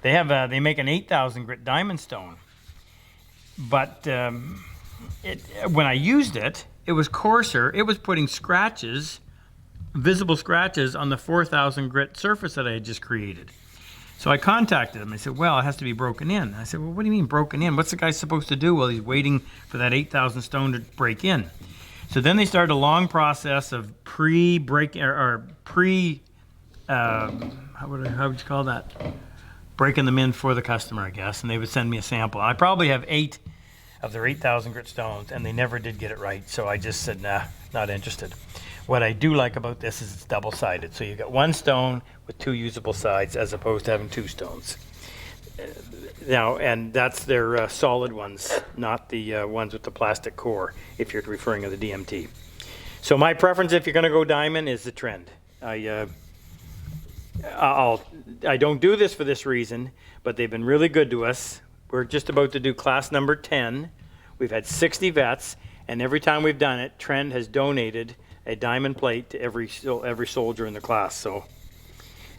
they have they make an 8,000 grit diamond stone. But when I used it, it was coarser. It was putting scratches, visible scratches, on the 4,000 grit surface that I had just created. So I contacted them. They said, well, it has to be broken in. I said, well, what do you mean broken in? What's the guy supposed to do while he's waiting for that 8,000 stone to break in? So then they started a long process of how would you call that? Breaking them in for the customer, I guess. And they would send me a sample. I probably have 8 of their 8,000 grit stones, and they never did get it right. So I just said, nah, not interested. What I do like about this is it's double-sided. So you got one stone with 2 usable sides as opposed to having 2 stones. Now, and that's their solid ones, not the ones with the plastic core, if you're referring to the DMT. So my preference, if you're going to go diamond, is the trend. I don't do this for this reason, but they've been really good to us. We're just about to do class number 10. We've had 60 vets, And every time we've done it, Trend has donated a diamond plate to every soldier in the class. So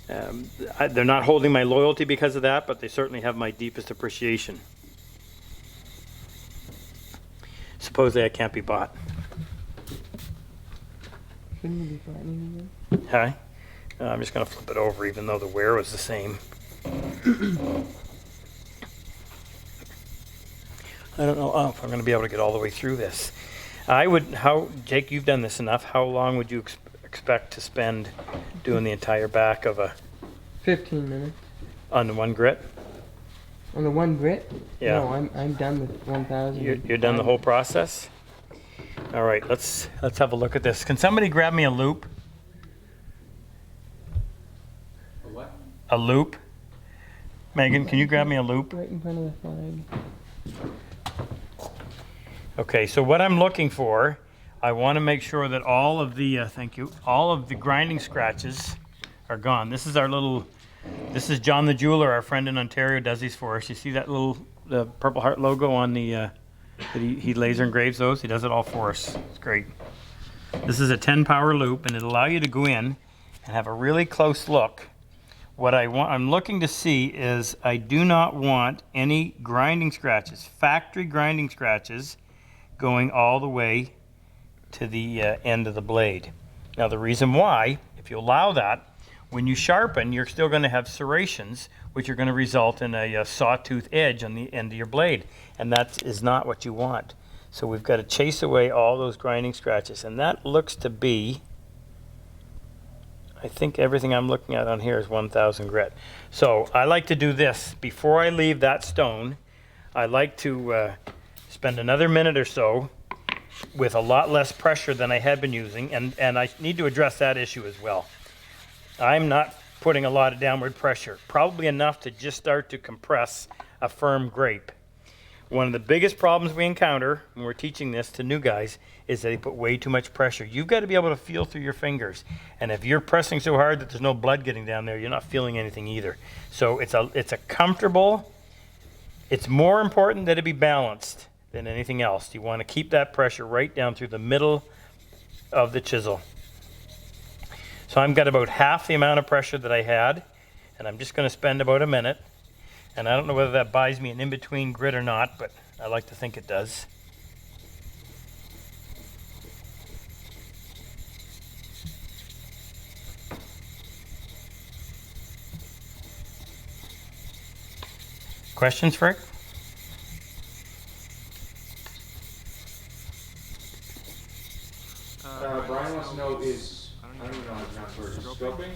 they're not holding my loyalty because of that, but they certainly have my deepest appreciation. Supposedly I can't be bought. Shouldn't we be flattening again? Hi. I'm just going to flip it over even though the wear was the same. I don't know if I'm going to be able to get all the way through this. Jake, you've done this enough. How long would you expect to spend doing the entire back of 15 minutes. on the one grit? On the one grit? Yeah. No, I'm done with 1,000. You're done the whole process? All right, let's have a look at this. Can somebody grab me a loop? A what? A loop? Megan, can you grab me a loop? Right in front of the flag. Okay, so what I'm looking for, I want to make sure that all of the, thank you, all of the grinding scratches are gone. This is this is John the Jeweler, our friend in Ontario, does these for us. You see that little Purple Heart logo on the, that he laser engraves those? He does it all for us. It's great. This is a 10 power loop, and it'll allow you to go in and have a really close look. What I'm looking to see is I do not want any grinding scratches, factory grinding scratches, going all the way to the end of the blade. Now the reason why, if you allow that, when you sharpen, you're still going to have serrations, which are going to result in a sawtooth edge on the end of your blade, and that is not what you want. So we've got to chase away all those grinding scratches, and that looks to be, I think everything I'm looking at on here is 1,000 grit. So I like to do this before I leave that stone. I like to spend another minute or so with a lot less pressure than I had been using, and I need to address that issue as well. I'm not putting a lot of downward pressure, probably enough to just start to compress a firm grape. One of the biggest problems we encounter when we're teaching this to new guys is that they put way too much pressure. You've got to be able to feel through your fingers, and if you're pressing so hard that there's no blood getting down there, you're not feeling anything either. So it's a comfortable, it's more important that it be balanced than anything else. You want to keep that pressure right down through the middle of the chisel. So I've got about half the amount of pressure that I had, and I'm just going to spend about a minute. And I don't know whether that buys me an in-between grit or not, but I like to think it does. Questions, Frick? Brian wants to know I don't even know how to pronounce the word. Scoping?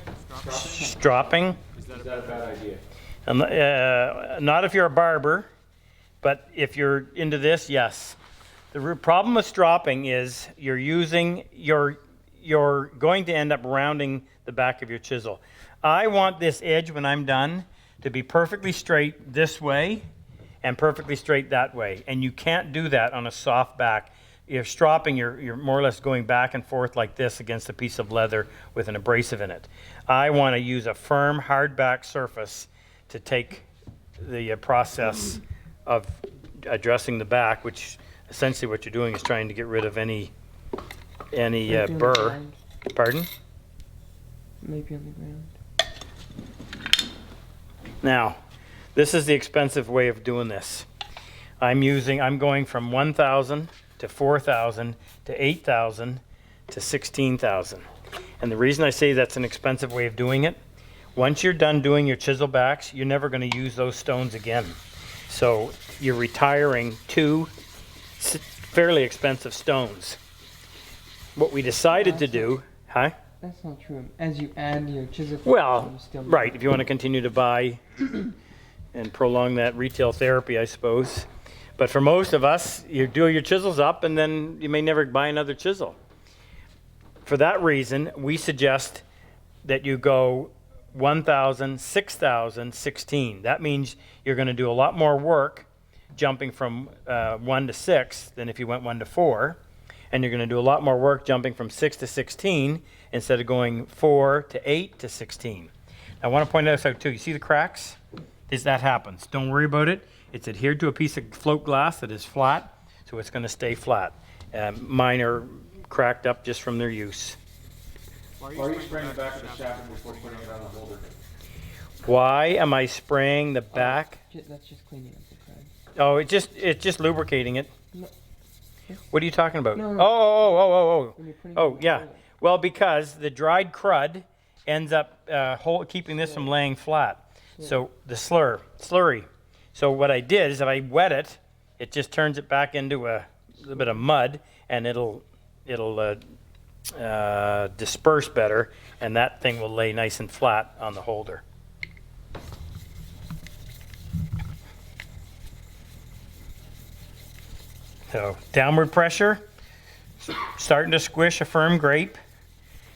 Stropping? Is that a bad idea? Not if you're a barber, but if you're into this, yes. The problem with stropping is you're going to end up rounding the back of your chisel. I want this edge when I'm done to be perfectly straight this way and perfectly straight that way, and you can't do that on a soft back. If stropping, you're more or less going back and forth like this against a piece of leather with an abrasive in it. I want to use a firm, hard back surface to take the process of addressing the back, which essentially what you're doing is trying to get rid of any burr. Pardon? Maybe on the ground. Now, this is the expensive way of doing this. I'm going from 1,000 to 4,000 to 8,000 to 16,000. And the reason I say that's an expensive way of doing it, once you're done doing your chisel backs, you're never going to use those stones again. So you're retiring two fairly expensive stones. What we decided to do, huh? That's not true. As you add your chisel, Well, you still right, if you want to continue to buy and prolong that retail therapy, I suppose. But for most of us, you do your chisels up and then you may never buy another chisel. For that reason, we suggest that you go 1,000, 6,000, 16. That means you're going to do a lot more work jumping from 1 to 6 than if you went 1 to 4. And you're going to do a lot more work jumping from 6 to 16 instead of going 4 to 8 to 16. I want to point this out too. You see the cracks? That happens. Don't worry about it. It's adhered to a piece of float glass that is flat, so it's going to stay flat. Mine are cracked up just from their use. Why are you spraying the back of the shaft before putting it on the holder? Why am I spraying the back? That's just cleaning up the crud. Oh, it's just lubricating it. No. What are you talking about? No. When you're putting it in Oh, the yeah. holder. Well, because the dried crud ends up keeping this from laying flat. So the slurry. So what I did is if I wet it, it just turns it back into a little bit of mud, and it'll disperse better, and that thing will lay nice and flat on the holder. So downward pressure, starting to squish a firm grape,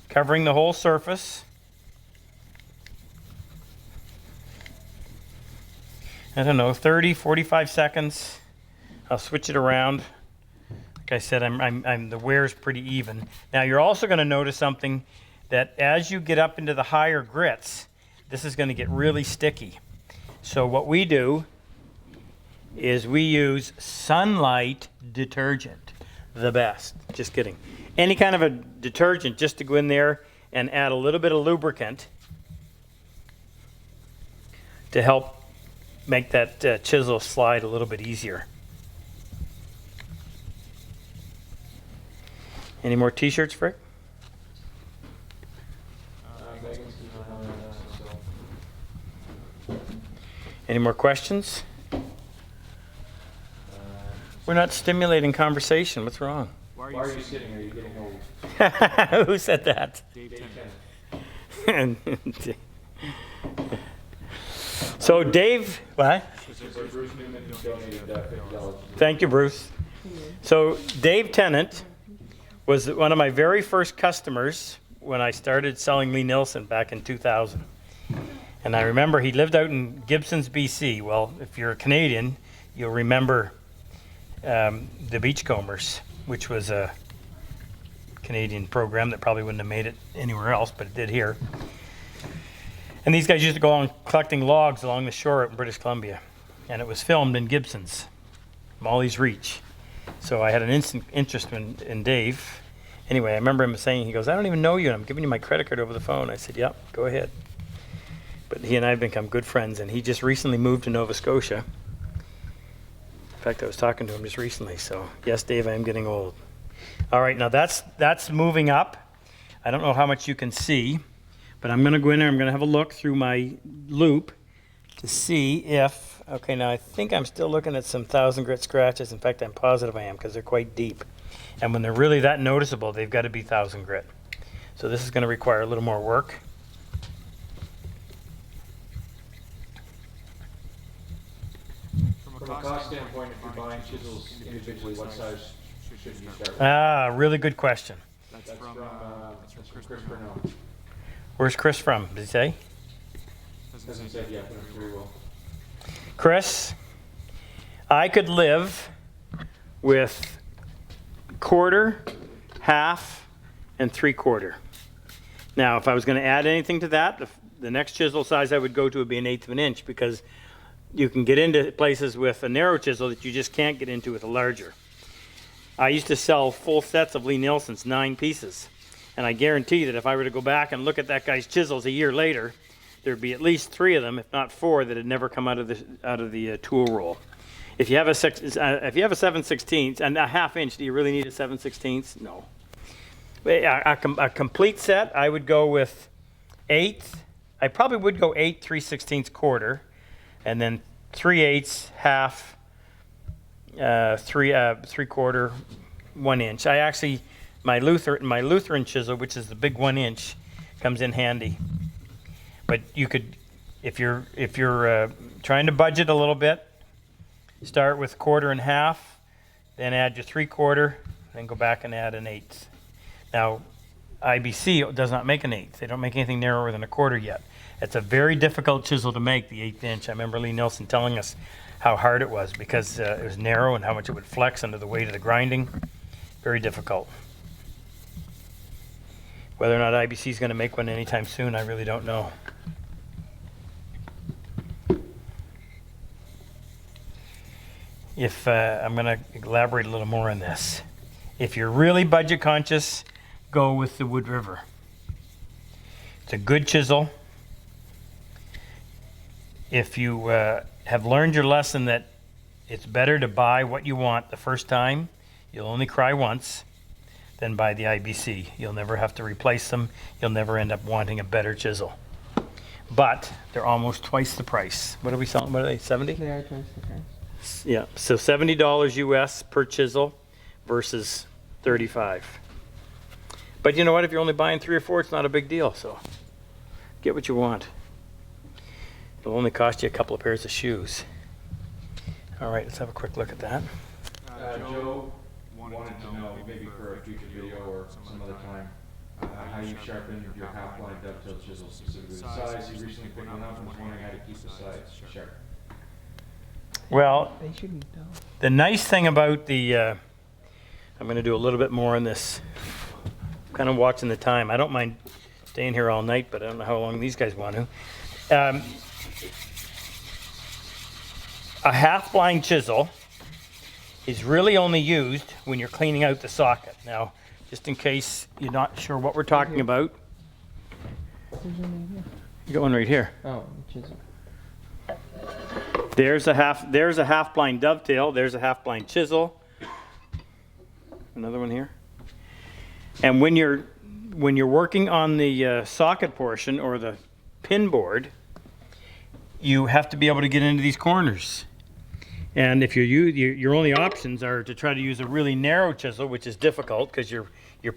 covering the whole surface. I don't know, 30, 45 seconds. I'll switch it around. Like I said, the wear's pretty even. Now you're also going to notice something, that as you get up into the higher grits, this is going to get really sticky. So what we do is we use Sunlight detergent, the best. Just kidding. Any kind of a detergent, just to go in there and add a little bit of lubricant to help make that chisel slide a little bit easier. Any more t-shirts, Frick? Any more questions? We're not stimulating conversation. What's wrong? Why are you sitting? Are you getting old? Who said that? Dave Tennant. So Dave, what? Bruce Newman donated $50. Thank you, Bruce. So Dave Tennant was one of my very first customers when I started selling Lee Nielsen back in 2000. And I remember he lived out in Gibsons, BC. Well, if you're a Canadian, you'll remember the Beachcombers, which was a Canadian program that probably wouldn't have made it anywhere else, but it did here. And these guys used to go on collecting logs along the shore in British Columbia. And it was filmed in Gibsons, Molly's Reach. So I had an instant interest in Dave. Anyway, I remember him saying, he goes, I don't even know you, and I'm giving you my credit card over the phone. I said, yep, go ahead. But he and I have become good friends, and he just recently moved to Nova Scotia. In fact, I was talking to him just recently. So yes, Dave, I am getting old. All right, now that's moving up. I don't know how much you can see, but I'm going to go in there. I'm going to have a look through my loop to see if, okay, now I think I'm still looking at some 1,000 grit scratches. In fact, I'm positive I am, because they're quite deep. And when they're really that noticeable, they've got to be 1,000 grit. So this is going to require a little more work. From a cost standpoint, if you're buying chisels individually, what size should you start with? Ah, really good question. That's from Chris Burnell. Where's Chris from? Did he say? Hasn't said yet, but I'm sure he will. Chris, I could live with quarter, half, and 3/4. Now, if I was going to add anything to that, the next chisel size I would go to would be 1/8 of an inch, because you can get into places with a narrow chisel that you just can't get into with a larger. I used to sell full sets of Lee Nielsen's, 9 pieces. And I guarantee that if I were to go back and look at that guy's chisels a year later, there'd be at least 3 of them, if not 4, that had never come out of the tool roll. If you have a 7/16 and a 1/2 inch, do you really need a 7/16? No. A complete set, I would go with 1/8. I probably would go 8 3/16 quarter, and then 3/8, half, 3/4, 1 inch. I actually, my Lutheran chisel, which is the big 1 inch, comes in handy. But you could, if you're trying to budget a little bit, start with 1/4 and 1/2, then add your 3/4, then go back and add 1/8. Now, IBC does not make 1/8. They don't make anything narrower than 1/4 yet. It's a very difficult chisel to make, the 1/8 inch. I remember Lee Nielsen telling us how hard it was, because it was narrow and how much it would flex under the weight of the grinding. Very difficult. Whether or not IBC is going to make one anytime soon, I really don't know. If I'm going to elaborate a little more on this. If you're really budget conscious, go with the Wood River. It's a good chisel. If you have learned your lesson that it's better to buy what you want the first time, you'll only cry once, than buy the IBC. You'll never have to replace them. You'll never end up wanting a better chisel. But they're almost twice the price. What are we selling? What are they, 70? They are twice the price. Yeah, so $70 US per chisel versus 35. But you know what? If you're only buying 3 or 4, it's not a big deal. So get what you want. It'll only cost you a couple of pairs of shoes. All right, let's have a quick look at that. Joe wanted to know, maybe for a future video or some other time, how you sharpen your half-line dovetail chisel, specifically the size. You recently picked one up and was wondering how to keep the sides sharp. Well, They shouldn't though. the nice thing about the, I'm going to do a little bit more on this. I'm kind of watching the time. I don't mind staying here all night, but I don't know how long these guys want to. A half-blind chisel is really only used when you're cleaning out the socket. Now, just in case you're not sure what we're talking about, There's one right here. you got one right here. Oh, chisel. There's a half-blind dovetail. There's a half-blind chisel. Another one here. And when you're working on the socket portion or the pin board, you have to be able to get into these corners. And if your only options are to try to use a really narrow chisel, which is difficult because you're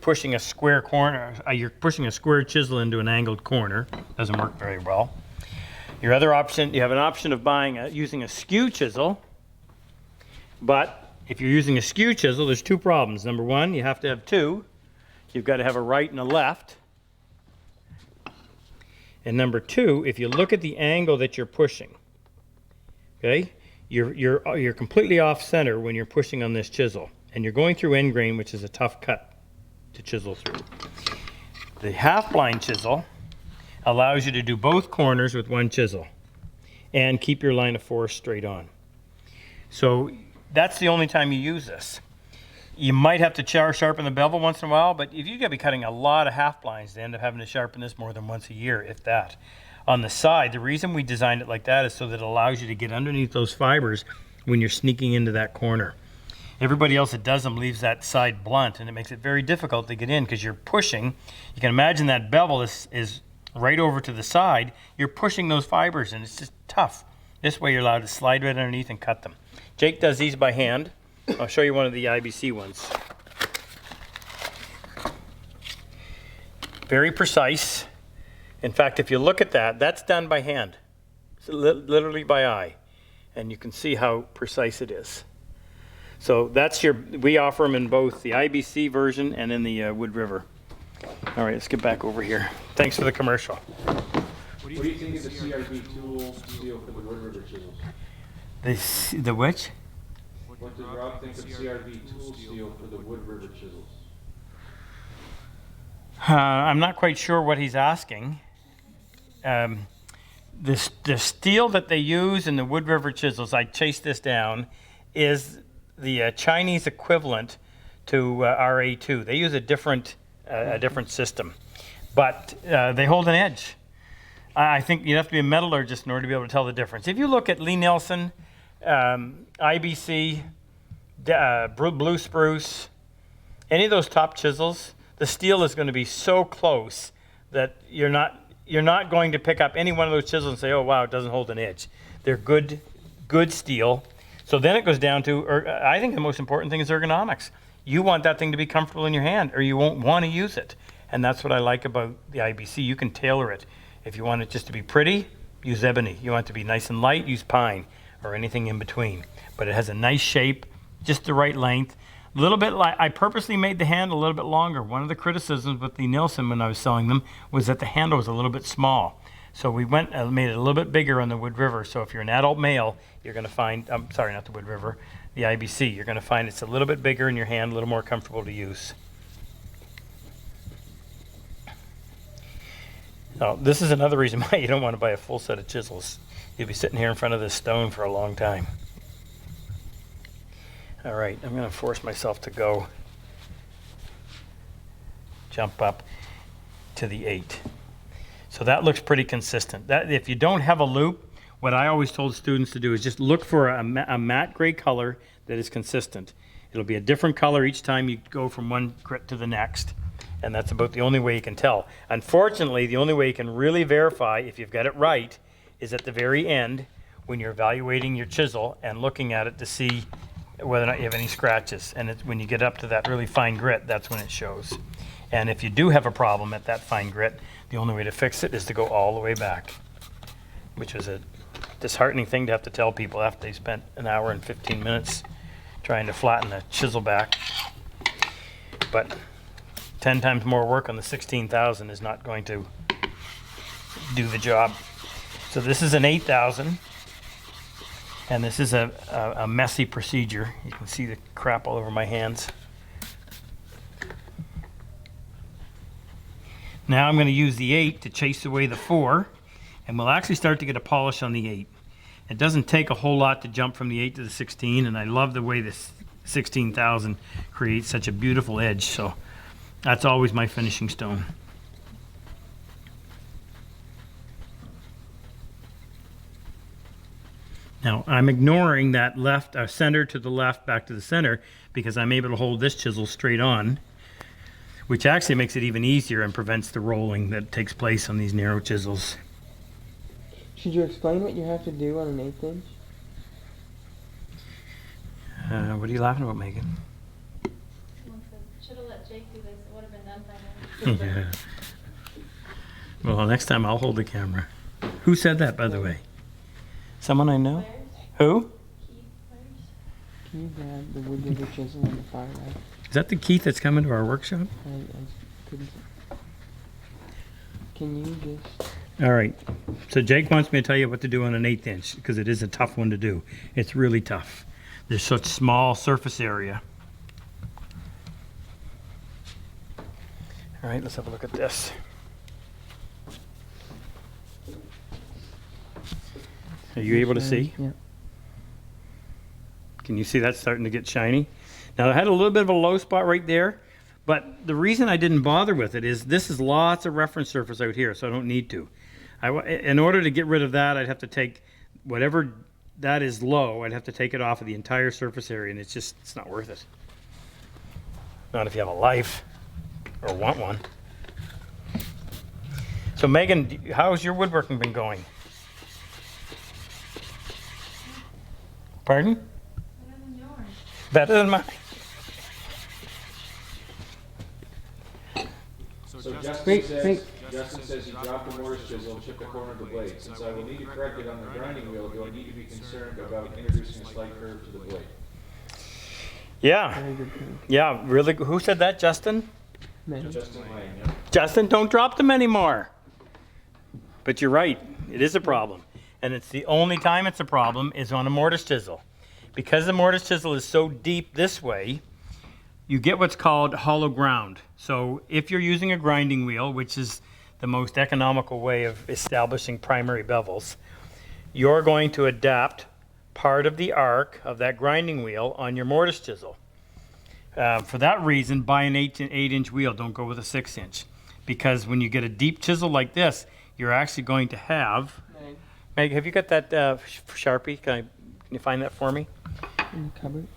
pushing a square corner. You're pushing a square chisel into an angled corner. Doesn't work very well. Your other option, you have an option of using a skew chisel. But if you're using a skew chisel, there's 2 problems. Number 1, you have to have 2. You've got to have a right and a left. And number 2, if you look at the angle that you're pushing, okay, you're completely off center when you're pushing on this chisel, and you're going through end grain, which is a tough cut to chisel through. The half-blind chisel allows you to do both corners with 1 chisel and keep your line of force straight on. So that's the only time you use this. You might have to sharpen the bevel once in a while, but if you're going to be cutting a lot of half-blinds, they end up having to sharpen this more than once a year, if that. On the side, the reason we designed it like that is so that it allows you to get underneath those fibers when you're sneaking into that corner. Everybody else that does them leaves that side blunt, and it makes it very difficult to get in because you're pushing. You can imagine that bevel is right over to the side. You're pushing those fibers, and it's just tough. This way you're allowed to slide right underneath and cut them. Jake does these by hand. I'll show you one of the IBC ones. Very precise. In fact, if you look at that, that's done by hand. It's literally by eye. And you can see how precise it is. So that's we offer them in both the IBC version and in the Wood River. All right, let's get back over here. Thanks for the commercial. What do you think of the CRB tool steel for the Wood River chisels? The which? What does Rob think of CRB tool steel for the Wood River chisels? I'm not quite sure what he's asking. The steel that they use in the Wood River chisels, I chased this down, is the Chinese equivalent to RA2. They use a different system, but they hold an edge. I think you'd have to be a metallurgist in order to be able to tell the difference. If you look at Lee Nelson, IBC, Blue Spruce, any of those top chisels, the steel is going to be so close that you're not going to pick up any one of those chisels and say, oh wow, it doesn't hold an edge. They're good steel. So then it goes down to, I think the most important thing is ergonomics. You want that thing to be comfortable in your hand or you won't want to use it. And that's what I like about the IBC. You can tailor it. If you want it just to be pretty, use ebony. You want it to be nice and light, use pine or anything in between. But it has a nice shape, just the right length. A little bit like, I purposely made the handle a little bit longer. One of the criticisms with the Nielsen when I was selling them was that the handle was a little bit small. So we made it a little bit bigger on the Wood River. So if you're an adult male, you're going to find, I'm sorry, not the Wood River, the IBC, you're going to find it's a little bit bigger in your hand, a little more comfortable to use. Now, this is another reason why you don't want to buy a full set of chisels. You'll be sitting here in front of this stone for a long time. All right, I'm going to force myself to go. jump up to the 8. So that looks pretty consistent. That, if you don't have a loop, what I always told students to do is just look for a matte gray color that is consistent. It'll be a different color each time you go from one grit to the next. And that's about the only way you can tell. Unfortunately, the only way you can really verify if you've got it right is at the very end when you're evaluating your chisel and looking at it to see whether or not you have any scratches. And it's when you get up to that really fine grit, that's when it shows. And if you do have a problem at that fine grit, the only way to fix it is to go all the way back, which was a disheartening thing to have to tell people after they spent an hour and 15 minutes trying to flatten a chisel back. But 10 times more work on the 16,000 is not going to do the job. So this is an 8,000, and this is a messy procedure. You can see the crap all over my hands. Now I'm going to use the 8 to chase away the 4, and we'll actually start to get a polish on the 8. It doesn't take a whole lot to jump from the 8 to the 16, and I love the way this 16,000 creates such a beautiful edge. So that's always my finishing stone. Now I'm ignoring that left, center to the left, back to the center, because I'm able to hold this chisel straight on, which actually makes it even easier and prevents the rolling that takes place on these narrow chisels. Should you explain what you have to do on an 1/8 inch? What are you laughing about, Megan? Should have let Jake do this. It would have been done by now. Yeah. Well, next time I'll hold the camera. Who said that, by the way? Someone I know? Pliers? Who? Key pliers? Can you grab the wood with the chisel on the far right? Is that the Keith that's coming to our workshop? I couldn't. Can you just? All right. So Jake wants me to tell you what to do on an 1/8 inch because it is a tough one to do. It's really tough. There's such small surface area. All right, let's have a look at this. Are you able to see? Yeah. Can you see that starting to get shiny? Now I had a little bit of a low spot right there, but the reason I didn't bother with it is this is lots of reference surface out here, so I don't need to. In order to get rid of that, I'd have to take whatever that is low, I'd have to take it off of the entire surface area, and it's not worth it. Not if you have a life or want one. So Megan, how's your woodworking been going? Pardon? Better than yours. Better than mine. So Wait. Justin says he dropped the Mortise chisel, chipped the corner of the blade. Since I will need to correct it on the grinding wheel, do I need to be concerned about introducing a slight curve to the blade? Yeah, Very good point. yeah, really. Who said that, Justin? Man. Justin Lang, yeah. Justin, don't drop them anymore. But you're right, it is a problem. And it's the only time it's a problem is on a mortise chisel. Because the mortise chisel is so deep this way, you get what's called hollow ground. So if you're using a grinding wheel, which is the most economical way of establishing primary bevels, you're going to adapt part of the arc of that grinding wheel on your mortise chisel. For that reason, buy an 8-inch wheel, don't go with a 6-inch. Because when you get a deep chisel like this, you're actually going to have... Meg, have you got that Sharpie? Can you find that for me? In the cupboard.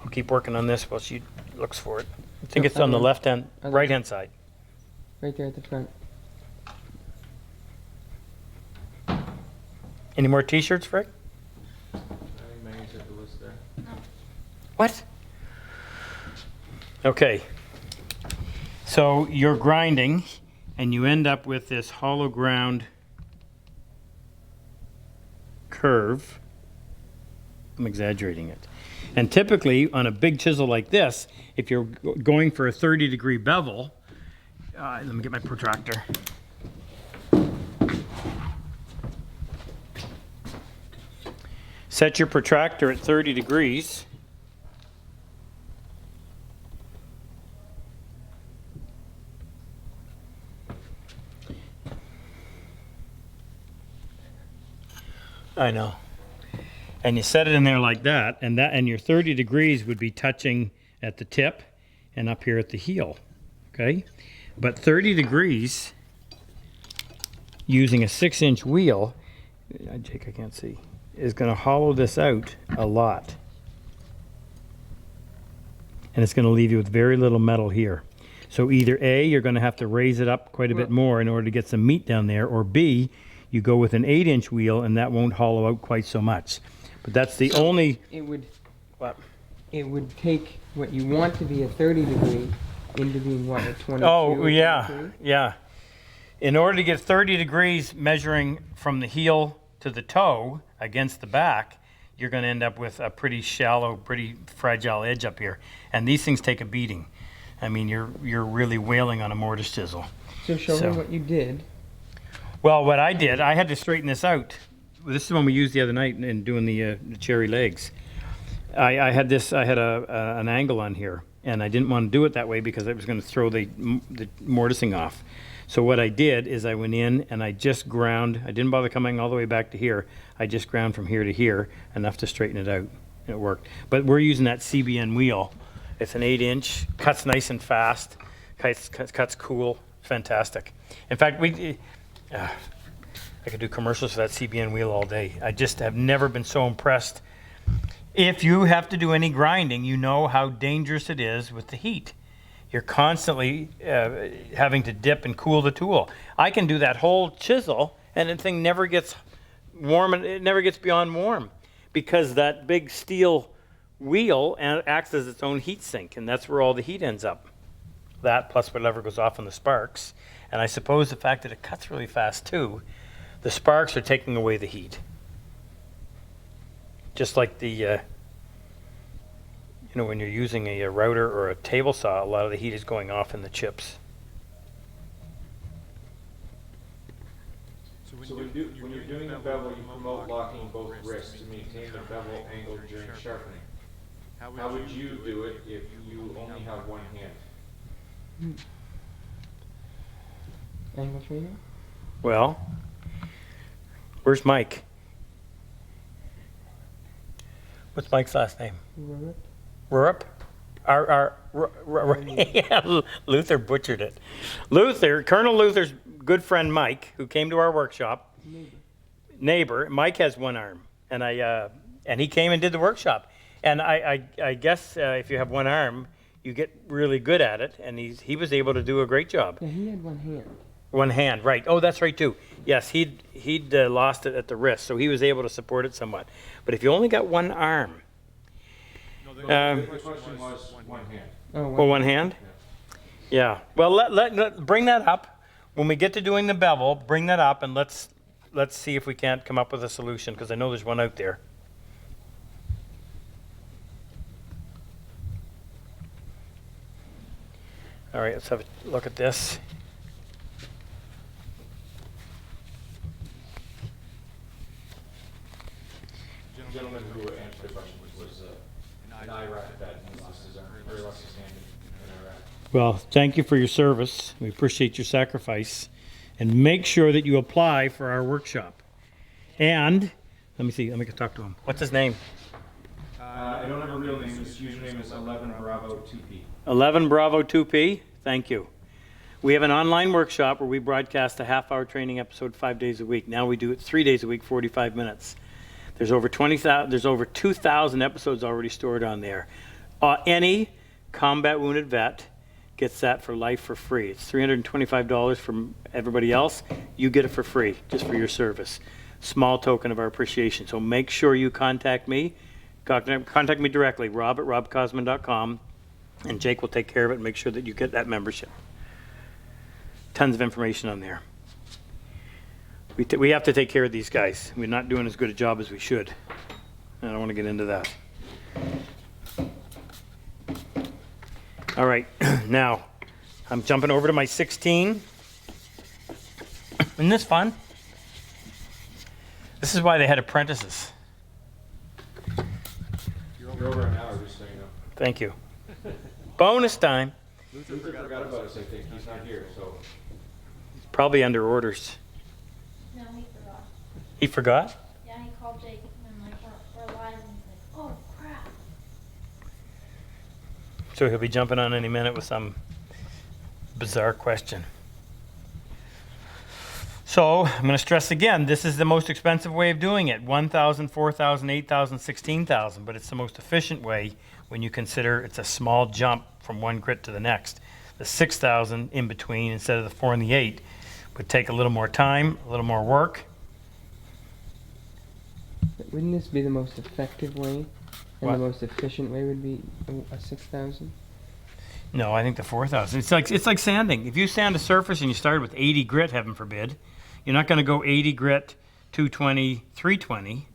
I'll keep working on this while she looks for it. I think it's on the left hand, right hand side. Right there at the front. Any more t-shirts, Fred? I think Megan's at the list there. What? Okay. So you're grinding and you end up with this hollow ground curve. I'm exaggerating it. And typically on a big chisel like this, if you're going for a 30-degree bevel, let me get my protractor. Set your protractor at 30 degrees. I know. And you set it in there like that, and your 30 degrees would be touching at the tip and up here at the heel, okay? But 30 degrees using a 6-inch wheel, Jake, I can't see, is going to hollow this out a lot. And it's going to leave you with very little metal here. So either A, you're going to have to raise it up quite a bit more in order to get some meat down there, or B, you go with an 8-inch wheel and that won't hollow out quite so much. But that's the only... It would. What? It would take what you want to be a 30 degree into being what, a 22? Oh, or yeah, 23? yeah. In order to get 30 degrees measuring from the heel to the toe against the back, you're going to end up with a pretty shallow, pretty fragile edge up here. And these things take a beating. I mean, you're really wailing on a mortise chisel. So show So- me what you did. Well, what I did, I had to straighten this out. This is one we used the other night in doing the cherry legs. I had an angle on here, and I didn't want to do it that way because I was going to throw the mortising off. So what I did is I went in and I just ground. I didn't bother coming all the way back to here. I just ground from here to here, enough to straighten it out, and it worked. But we're using that CBN wheel. It's an 8-inch, cuts nice and fast, cuts cool, fantastic. In fact, I could do commercials for that CBN wheel all day. I just have never been so impressed. If you have to do any grinding, you know how dangerous it is with the heat. You're constantly having to dip and cool the tool. I can do that whole chisel, and the thing never gets warm, and it never gets beyond warm, because that big steel wheel acts as its own heat sink, and that's where all the heat ends up. That plus whatever goes off in the sparks. And I suppose the fact that it cuts really fast too, the sparks are taking away the heat. Just like the, when you're using a router or a table saw, a lot of the heat is going off in the chips. So when you're doing the bevel, you promote locking both wrists to maintain the bevel angle during sharpening. How would you do it if you only have one hand? Angle trainer? Well, where's Mike? What's Mike's last name? Rurup? Rurup? Yeah, Luther butchered it. Colonel Luther's good friend Mike, who came to our workshop, neighbor. Mike has one arm, and he came and did the workshop. And I guess if you have one arm, you get really good at it, and he was able to do a great job. Yeah, he had one hand. One hand, right. Oh, that's right too. Yes, he'd lost it at the wrist, so he was able to support it somewhat. But if you only got one arm, The question was one hand. Oh, well, one hand? Yeah. Well, let bring that up. When we get to doing the bevel, bring that up, and let's see if we can't come up with a solution, because I know there's one out there. All right, let's have a look at this. The gentleman who answered the question was an Iraq vet, and this is very lost his hand in Iraq. Well, thank you for your service. We appreciate your sacrifice. And make sure that you apply for our workshop. And, let me talk to him. What's his name? I don't have a real name. His username is 11 Bravo 2P. 11 Bravo 2P. Thank you. We have an online workshop where we broadcast a half-hour training episode 5 days a week. Now we do it 3 days a week, 45 minutes. There's over 2,000 episodes already stored on there. Any combat wounded vet gets that for life for free. It's $325 from everybody else. You get it for free, just for your service. Small token of our appreciation. So make sure you contact me. Contact me directly, Rob at RobCosman.com, and Jake will take care of it and make sure that you get that membership. Tons of information on there. We have to take care of these guys. We're not doing as good a job as we should. I don't want to get into that. All right, now I'm jumping over to my 16. Isn't this fun? This is why they had apprentices. You're over an hour, just so you know. Thank you. Bonus time. Luther forgot about us, I think. He's not here, so. Probably under orders. No, he forgot. He forgot? Yeah, he called Jake and I'm like, we're live, and he's like, oh crap. So he'll be jumping on any minute with some Bizarre question. So I'm going to stress again, this is the most expensive way of doing it. 1,000, 4,000, 8,000, 16,000, but it's the most efficient way when you consider it's a small jump from one grit to the next. The 6,000 in between instead of the 4 and the 8 would take a little more time, a little more work. But wouldn't this be the most effective way? And What? the most efficient way would be a 6,000? No, I think the 4,000. It's like sanding. If you sand a surface and you started with 80 grit, heaven forbid, you're not going to go 80 grit, 220, 320.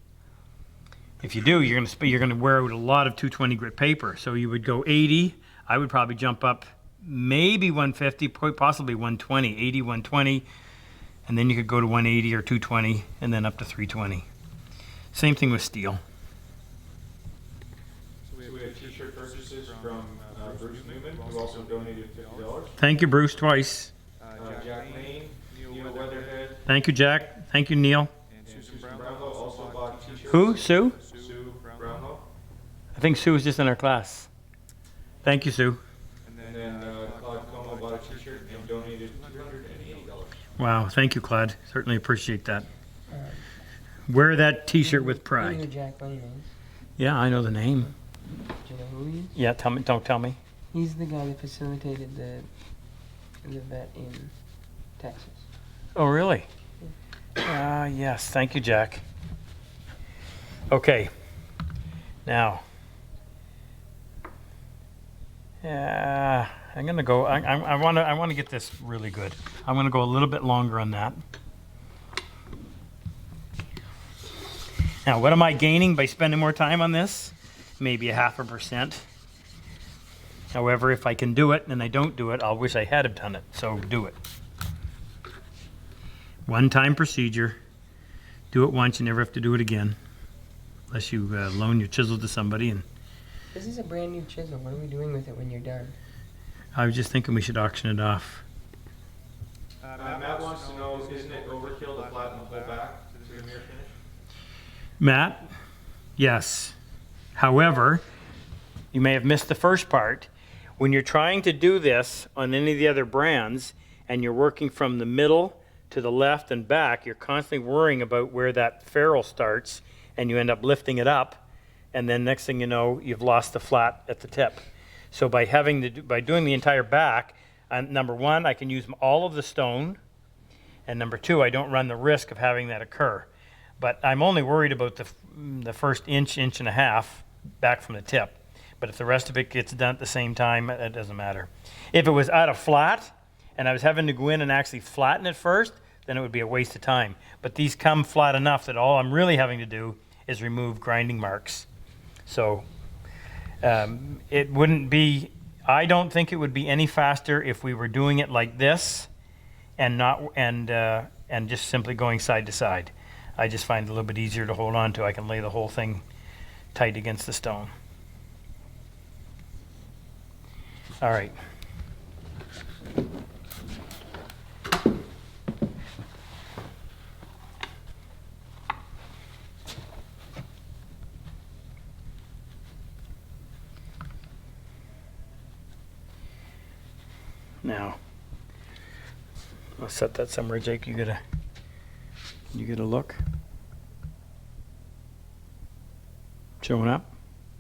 If you do, you're going to wear out a lot of 220 grit paper. So you would go 80. I would probably jump up maybe 150, possibly 120, 80, 120, and then you could go to 180 or 220, and then up to 320. Same thing with steel. So we have t-shirt purchases from Bruce Newman, who also donated $50. Thank you, Bruce, twice. Jack Lane, Neil Weatherhead, Thank you, Jack. Thank you, Neil. and Susan Brownlow also bought t-shirts. Who? Sue? Sue Brownlow. I think Sue was just in our class. Thank you, Sue. And then Claude Como bought a t-shirt and donated $280. Wow, thank you, Claude. Certainly appreciate that. Wear that T-shirt with You know pride. who Jack Lane is? Yeah, I know the name. Do you know who he is? Yeah, tell me. Don't tell me. He's the guy that facilitated the vet in Texas. Oh, really? Yes. Thank you, Jack. Okay. Now. Yeah, I'm gonna go. I want to get this really good. I'm gonna go a little bit longer on that. Now, what am I gaining by spending more time on this? Maybe 0.5%. However, if I can do it and I don't do it, I'll wish I had have done it. So do it. One-time procedure. Do it once, you never have to do it again. Unless you loan your chisel to somebody. And This is a brand new chisel. What are we doing with it when you're done? I was just thinking we should auction it off. Matt wants to know, isn't it overkill to flatten the whole back to the mirror finish? Matt, yes. However, you may have missed the first part. When you're trying to do this on any of the other brands and you're working from the middle to the left and back, you're constantly worrying about where that ferrule starts and you end up lifting it up, and then next thing you know, you've lost the flat at the tip. So by doing the entire back, number one, I can use all of the stone, and number two, I don't run the risk of having that occur. But I'm only worried about the first inch and a half back from the tip. But if the rest of it gets done at the same time, it doesn't matter. If it was out of flat and I was having to go in and actually flatten it first, then it would be a waste of time. But these come flat enough that all I'm really having to do is remove grinding marks. So it wouldn't be, I don't think it would be any faster if we were doing it like this and just simply going side to side. I just find it a little bit easier to hold on to. I can lay the whole thing tight against the stone. All right. Now, I'll set that somewhere, Jake. You get a look. Showing up.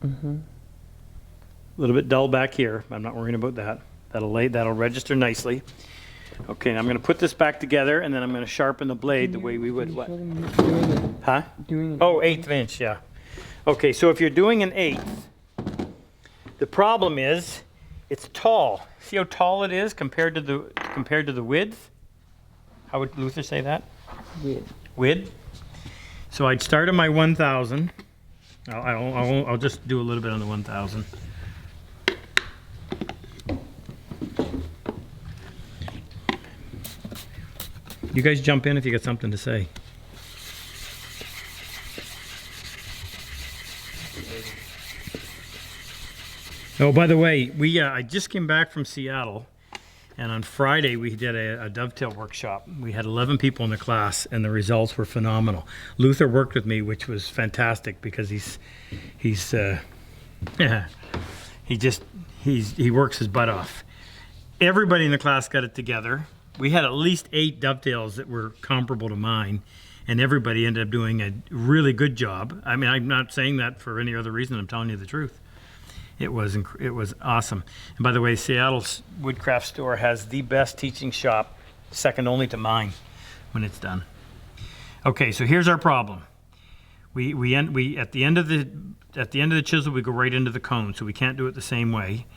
Mm-hmm. A little bit dull back here. I'm not worrying about that. That'll register nicely. Okay, now I'm going to put this back together, and then I'm going to sharpen the blade the way we would. What? Huh? Oh, 1/8 inch. Yeah. Okay, so if you're doing an 1/8, the problem is it's tall. See how tall it is compared to the width? How would Luther say that? Width. So I'd start on my 1,000. I'll just do a little bit on the 1,000. You guys jump in if you got something to say. Oh, by the way, I just came back from Seattle, and on Friday we did a dovetail workshop. We had 11 people in the class, and the results were phenomenal. Luther worked with me, which was fantastic because he works his butt off. everybody in the class got it together. We had at least 8 dovetails that were comparable to mine, and everybody ended up doing a really good job. I mean, I'm not saying that for any other reason. I'm telling you the truth. It was awesome. And by the way, Seattle's Woodcraft Store has the best teaching shop, second only to mine, when it's done. Okay, so here's our problem. We at the end of the chisel, we go right into the cone, so we can't do it the same way.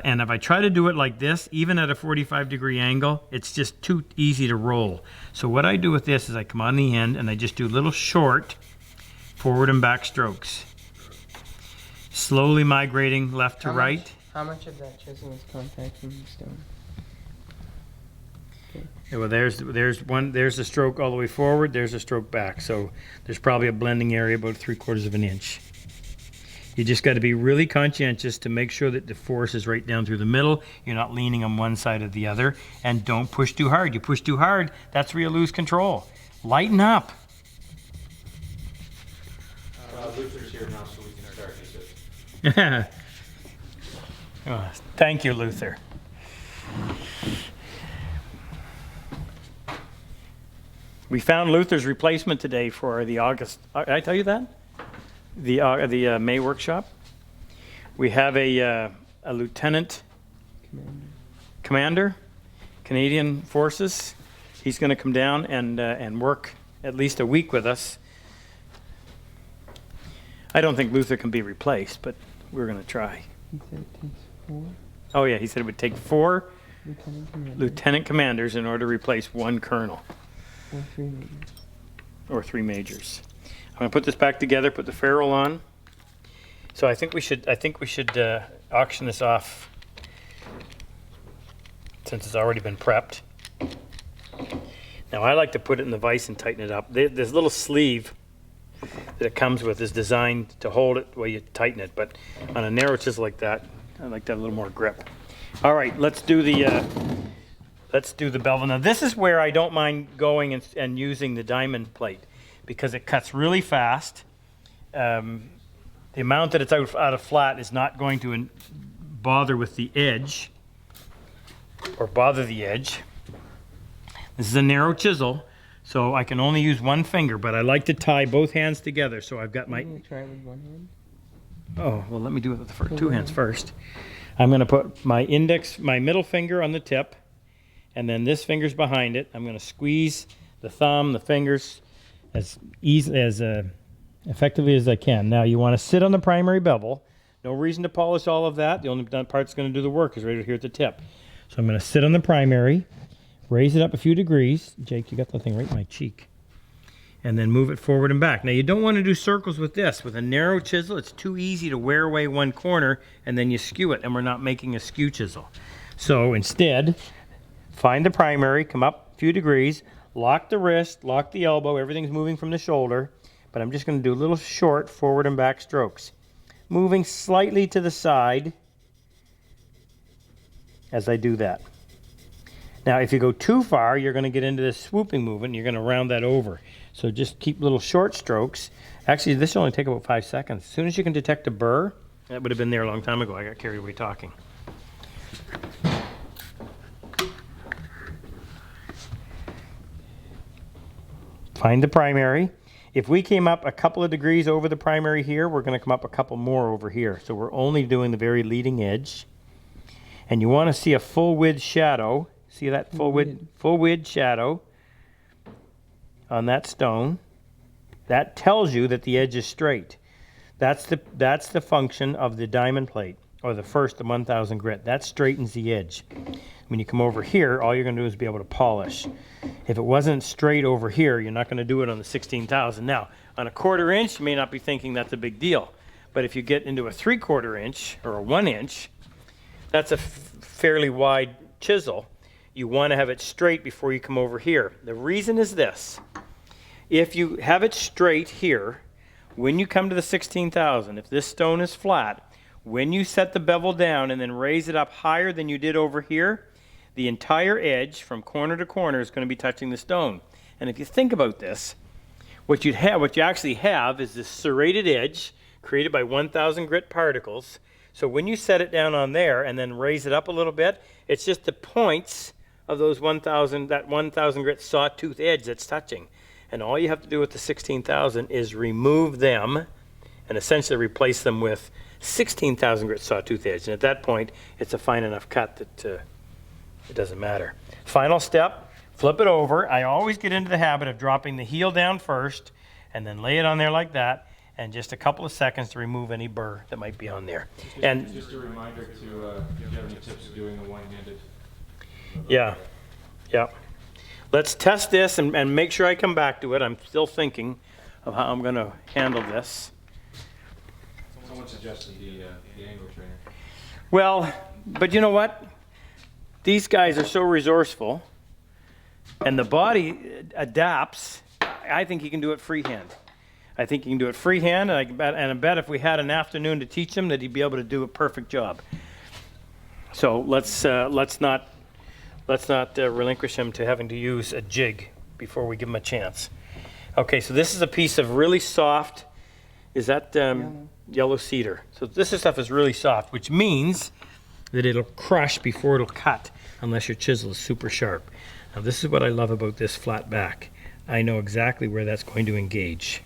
And if I try to do it like this, even at a 45-degree angle, it's just too easy to roll. So what I do with this is I come on the end and I just do little short forward and back strokes. Slowly migrating left to right. How much of that chisel is contacting the stone? Yeah, well, there's a stroke all the way forward, there's a stroke back. So there's probably a blending area about 3/4 of an inch. You just got to be really conscientious to make sure that the force is right down through the middle. You're not leaning on one side or the other. And don't push too hard. You push too hard, that's where you lose control. Lighten up. Luther's here now, so we can start. Oh, thank you, Luther. We found Luther's replacement today for the August. Did I tell you that? The May workshop. We have a lieutenant commander, Canadian Forces. He's going to come down and work at least a week with us. I don't think Luther can be replaced, but we're going to try. He said it takes 4 Oh yeah, he said it would take 4 lieutenant commanders lieutenant commanders in order to replace 1 colonel or 3 majors. or 3 majors. I'm going to put this back together, put the ferrule on. So I think we should auction this off since it's already been prepped. Now I like to put it in the vise and tighten it up. This little sleeve that it comes with is designed to hold it while you tighten it, but on a narrow chisel like that, I like to have a little more grip. All right, let's do the bevel. Now this is where I don't mind going and using the diamond plate because it cuts really fast. The amount that it's out of flat is not going to bother with the edge or bother the edge. This is a narrow chisel, so I can only use 1 finger, but I like to tie both hands together. So I've got my... Can you try it with 1 hand? Oh, well, let me do it with the 2 hands first. I'm going to put my middle finger on the tip, and then this finger's behind it. I'm going to squeeze the thumb, the fingers, as effectively as I can. Now, you want to sit on the primary bevel. No reason to polish all of that. The only part that's going to do the work is right here at the tip. So I'm going to sit on the primary, raise it up a few degrees. Jake, you got the thing right in my cheek. And then move it forward and back. Now, you don't want to do circles with this. With a narrow chisel, it's too easy to wear away 1 corner, and then you skew it, and we're not making a skew chisel. So instead, find the primary, come up a few degrees, lock the wrist, lock the elbow, everything's moving from the shoulder, but I'm just going to do little short forward and back strokes. Moving slightly to the side as I do that. Now, if you go too far, you're going to get into this swooping movement, and you're going to round that over. So just keep little short strokes. Actually, this will only take about 5 seconds. As soon as you can detect a burr, that would have been there a long time ago. I got carried away talking. Find the primary. If we came up a couple of degrees over the primary here, we're going to come up a couple more over here. So we're only doing the very leading edge. And you want to see a full width shadow. See that full width shadow on that stone. That tells you that the edge is straight. That's the function of the diamond plate, or the 1000 grit. That straightens the edge. When you come over here, all you're going to do is be able to polish. If it wasn't straight over here, you're not going to do it on the 16,000. Now, on a 1/4 inch, you may not be thinking that's a big deal. But if you get into a 3/4 inch or a 1 inch, that's a fairly wide chisel. You want to have it straight before you come over here. The reason is this. If you have it straight here, when you come to the 16,000, if this stone is flat, when you set the bevel down and then raise it up higher than you did over here, the entire edge from corner to corner is going to be touching the stone. And if you think about this, what you actually have is this serrated edge created by 1000 grit particles. So when you set it down on there and then raise it up a little bit, it's just the points of those 1,000 grit sawtooth edge that's touching. And all you have to do with the 16,000 is remove them and essentially replace them with 16,000 grit sawtooth edge. And at that point, it's a fine enough cut that it doesn't matter. Final step, flip it over. I always get into the habit of dropping the heel down first and then lay it on there like that, and just a couple of seconds to remove any burr that might be on there. And just a reminder to, if you have any tips of doing the one-handed. yeah, yeah. Let's test this and make sure I come back to it. I'm still thinking of how I'm going to handle this. Someone suggested the angle trainer. Well, but you know what? These guys are so resourceful, and the body adapts. I think he can do it freehand. I think he can do it freehand, and I bet if we had an afternoon to teach him that he'd be able to do a perfect job. So let's not relinquish him to having to use a jig before we give him a chance. Okay, so this is a piece of really soft, is that yellow cedar. So this stuff is really soft, which means that it'll crush before it'll cut unless your chisel is super sharp. Now this is what I love about this flat back. I know exactly where that's going to engage.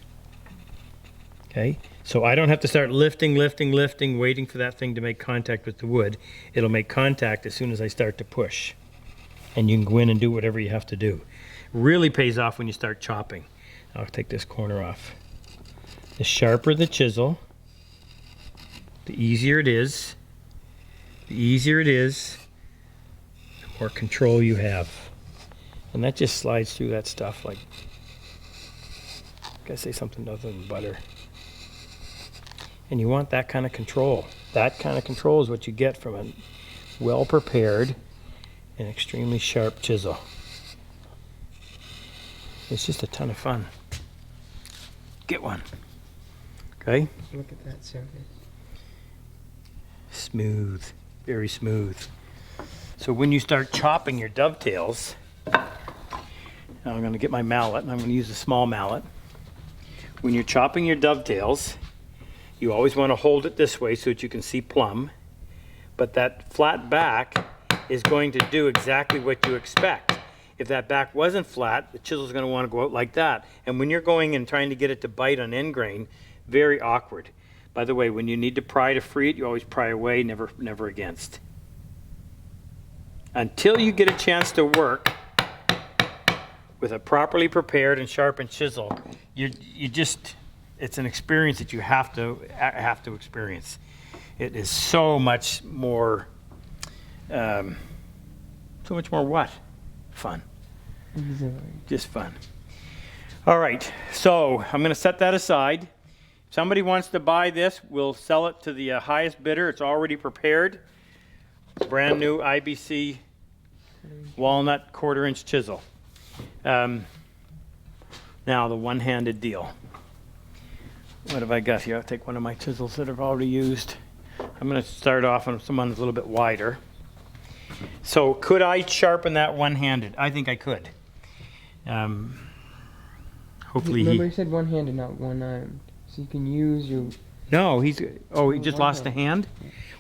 Okay, so I don't have to start lifting, waiting for that thing to make contact with the wood. It'll make contact as soon as I start to push. And you can go in and do whatever you have to do. Really pays off when you start chopping. I'll take this corner off. The sharper the chisel, the easier it is. The easier it is, the more control you have. And that just slides through that stuff like, gotta say something other than butter. And you want that kind of control. That kind of control is what you get from a well-prepared and extremely sharp chisel. It's just a ton of fun. Get one. Okay? Look at that surface. Smooth, very smooth. So when you start chopping your dovetails, now I'm going to get my mallet, and I'm going to use a small mallet. When you're chopping your dovetails, you always want to hold it this way so that you can see plumb, but that flat back is going to do exactly what you expect. If that back wasn't flat, the chisel's going to want to go out like that. And when you're going and trying to get it to bite on end grain, very awkward. By the way, when you need to pry to free it, you always pry away, never against. Until you get a chance to work with a properly prepared and sharpened chisel, you just, it's an experience that you have to experience. It is so much more what? Fun. Exhilarating. Just fun. All right, so I'm going to set that aside. If somebody wants to buy this, we'll sell it to the highest bidder. It's already prepared. Brand new IBC walnut 1/4-inch chisel. Now the one-handed deal. What have I got here? I'll take one of my chisels that I've already used. I'm going to start off on someone that's a little bit wider. So could I sharpen that one-handed? I think I could. Hopefully Remember you said one-handed, not one-armed. So you can use your... No, he just lost a hand?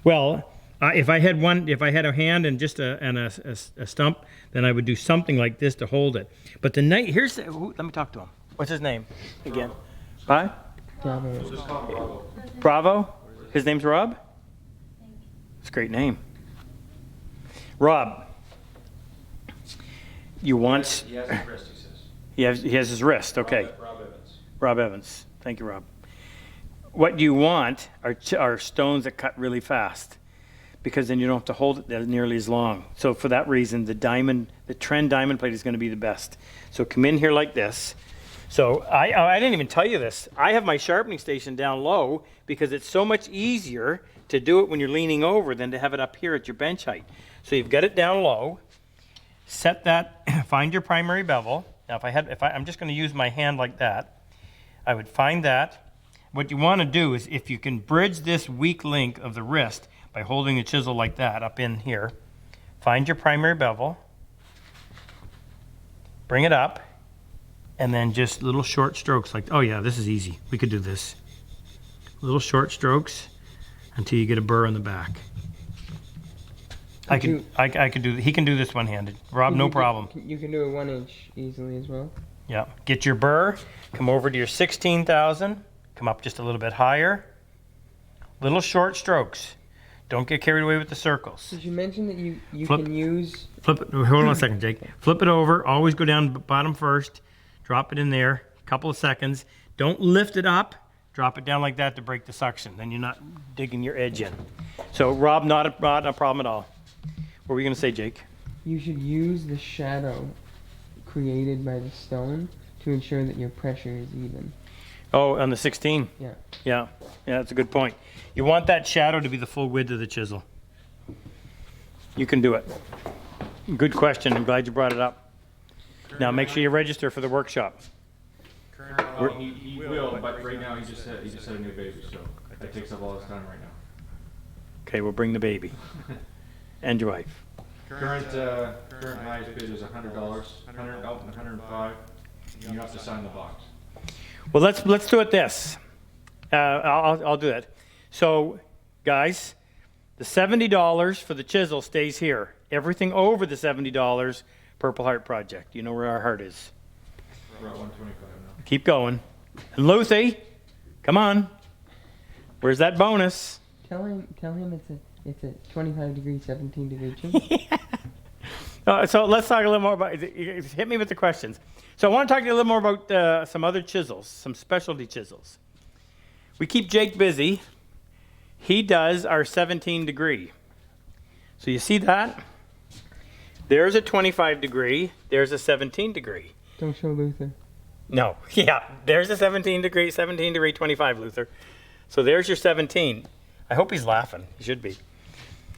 Well, if I had a hand and just a stump, then I would do something like this to hold it. But let me talk to him. What's his name again? Bye? Bravo. Bravo? His name's Rob? It's a great name. Rob, you want... He has his wrist, he says. He has his wrist, okay. Rob Evans. Rob Evans. Thank you, Rob. What you want are stones that cut really fast, because then you don't have to hold it nearly as long. So for that reason, the trend diamond plate is going to be the best. So come in here like this. So I didn't even tell you this. I have my sharpening station down low because it's so much easier to do it when you're leaning over than to have it up here at your bench height. So you've got it down low. Set that. Find your primary bevel. Now I'm just going to use my hand like that. I would find that. What you want to do is, if you can bridge this weak link of the wrist by holding the chisel like that up in here, find your primary bevel, bring it up, and then just little short strokes like, oh yeah, this is easy. We could do this. Little short strokes until you get a burr in the back. I could do, he can do this one-handed. Rob, no problem. You can do a 1 inch easily as well. Yeah, get your burr, come over to your 16,000, come up just a little bit higher. Little short strokes. Don't get carried away with the circles. Did you mention that you Flip. can use... Flip it, hold on a second, Jake. Flip it over, always go down bottom first, drop it in there, couple of seconds. Don't lift it up, drop it down like that to break the suction. Then you're not digging your edge in. So Rob, not a problem at all. What were you gonna say, Jake? You should use the shadow created by the stone to ensure that your pressure is even. Oh, on the 16? Yeah. Yeah, that's a good point. You want that shadow to be the full width of the chisel. You can do it. Good question. I'm glad you brought it up. Now make sure you register for the workshop. He will, but right now he just had a new baby, so that takes up all his time right now. Okay, we'll bring the baby. And your wife. Current highest bid is $100, 105, and you have to sign the box. Well, let's do it this. I'll do it. So, guys, the $70 for the chisel stays here. Everything over the $70, Purple Heart Project. You know where our heart is. We're at 125 now. Keep going. And Lucy, come on. Where's that bonus? Tell him it's a 25 degree, 17 degree chisel. So let's talk a little more about, hit me with the questions. So I want to talk to you a little more about some other chisels, some specialty chisels. We keep Jake busy. He does our 17 degree. So you see that? There's a 25 degree, there's a 17 degree. Don't show Luther. No, yeah, there's a 17 degree, 25, Luther. So there's your 17. I hope he's laughing, he should be.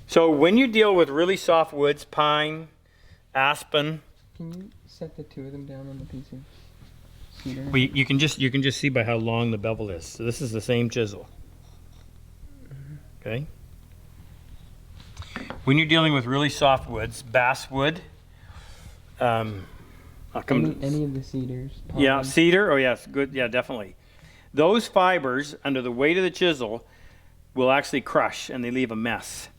So when you deal with really soft woods, pine, aspen, Can you set the two of them down on the piece of cedar? well, you can just see by how long the bevel is. So this is the same chisel. Okay. When you're dealing with really soft woods, basswood, I'll come Any of the cedars. yeah, pine. cedar. Oh yes, good. Yeah, definitely. Those fibers under the weight of the chisel will actually crush and they leave a mess.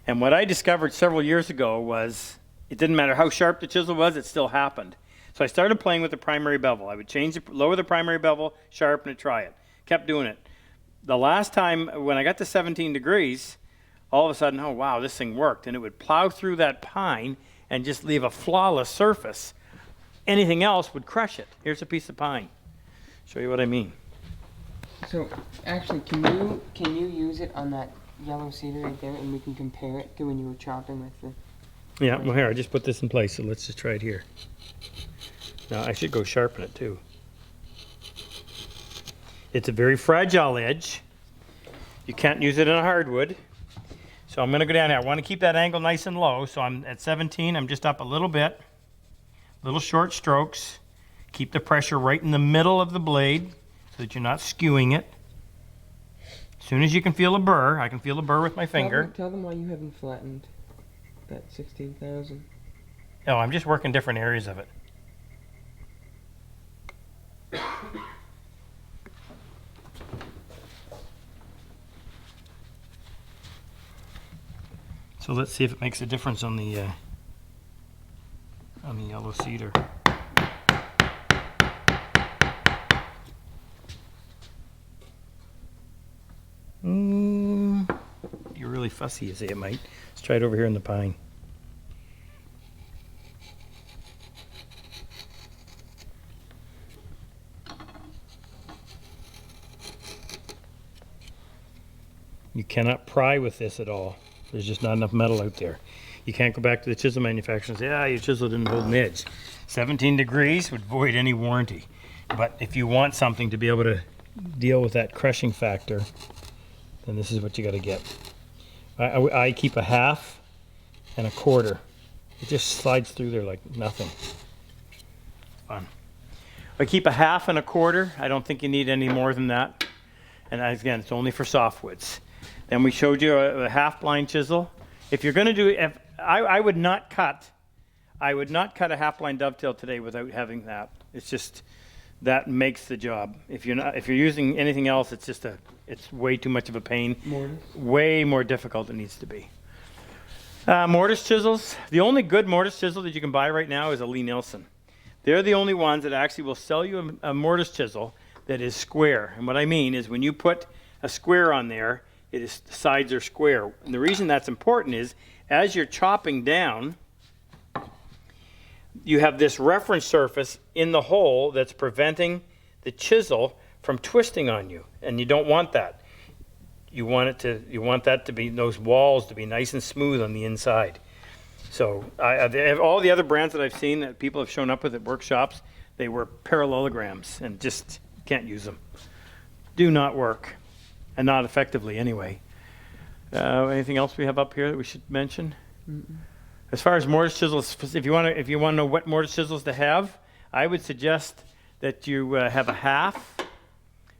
And what I discovered several years ago was it didn't matter how sharp the chisel was, it still happened. So I started playing with the primary bevel. I would lower the primary bevel, sharpen it, try it. Kept doing it. The last time when I got to 17 degrees, all of a sudden, oh wow, this thing worked. And it would plow through that pine and just leave a flawless surface. Anything else would crush it. Here's a piece of pine. Show you what I mean. So actually, can you use it on that yellow cedar right there, and we can compare it to when you were chopping with the. Yeah, well here, I just put this in place, so let's just try it here. Now I should go sharpen it too. It's a very fragile edge. You can't use it in a hardwood. So I'm gonna go down here. I wanna keep that angle nice and low, so I'm at 17, I'm just up a little bit. Little short strokes. Keep the pressure right in the middle of the blade so that you're not skewing it. As soon as you can feel a burr, I can feel a burr with my finger. Tell them why you haven't flattened that 16,000. No, I'm just working different areas of it. So let's see if it makes a difference on the yellow cedar. You're really fussy, you say it might. Let's try it over here in the pine. You cannot pry with this at all. There's just not enough metal out there. You can't go back to the chisel manufacturer and say, your chisel didn't hold an edge. 17 degrees would void any warranty. But if you want something to be able to deal with that crushing factor, then this is what you got to get. I keep a 1/2 and a 1/4. It just slides through there like nothing. Fun. I keep a 1/2 and a 1/4. I don't think you need any more than that. And again, it's only for softwoods. Then we showed you a 1/2 blind chisel. If you're going to do, I would not cut a 1/2 blind dovetail today without having that. It's just that makes the job. If you're using anything else, it's way too much of a pain. Mortise? Way more difficult than it needs to be. Mortise chisels. The only good mortise chisel that you can buy right now is a Lee Nielsen. They're the only ones that actually will sell you a mortise chisel that is square. And what I mean is when you put a square on there, the sides are square. And the reason that's important is as you're chopping down, you have this reference surface in the hole that's preventing the chisel from twisting on you, and you don't want that. You want that to be, those walls to be nice and smooth on the inside. So all the other brands that I've seen that people have shown up with at workshops, they were parallelograms and just can't use them. Do not work, and not effectively anyway. Anything else we have up here that we should mention? Mm-mm. As far as mortise chisels, if you want to know what mortise chisels to have, I would suggest that you have a half,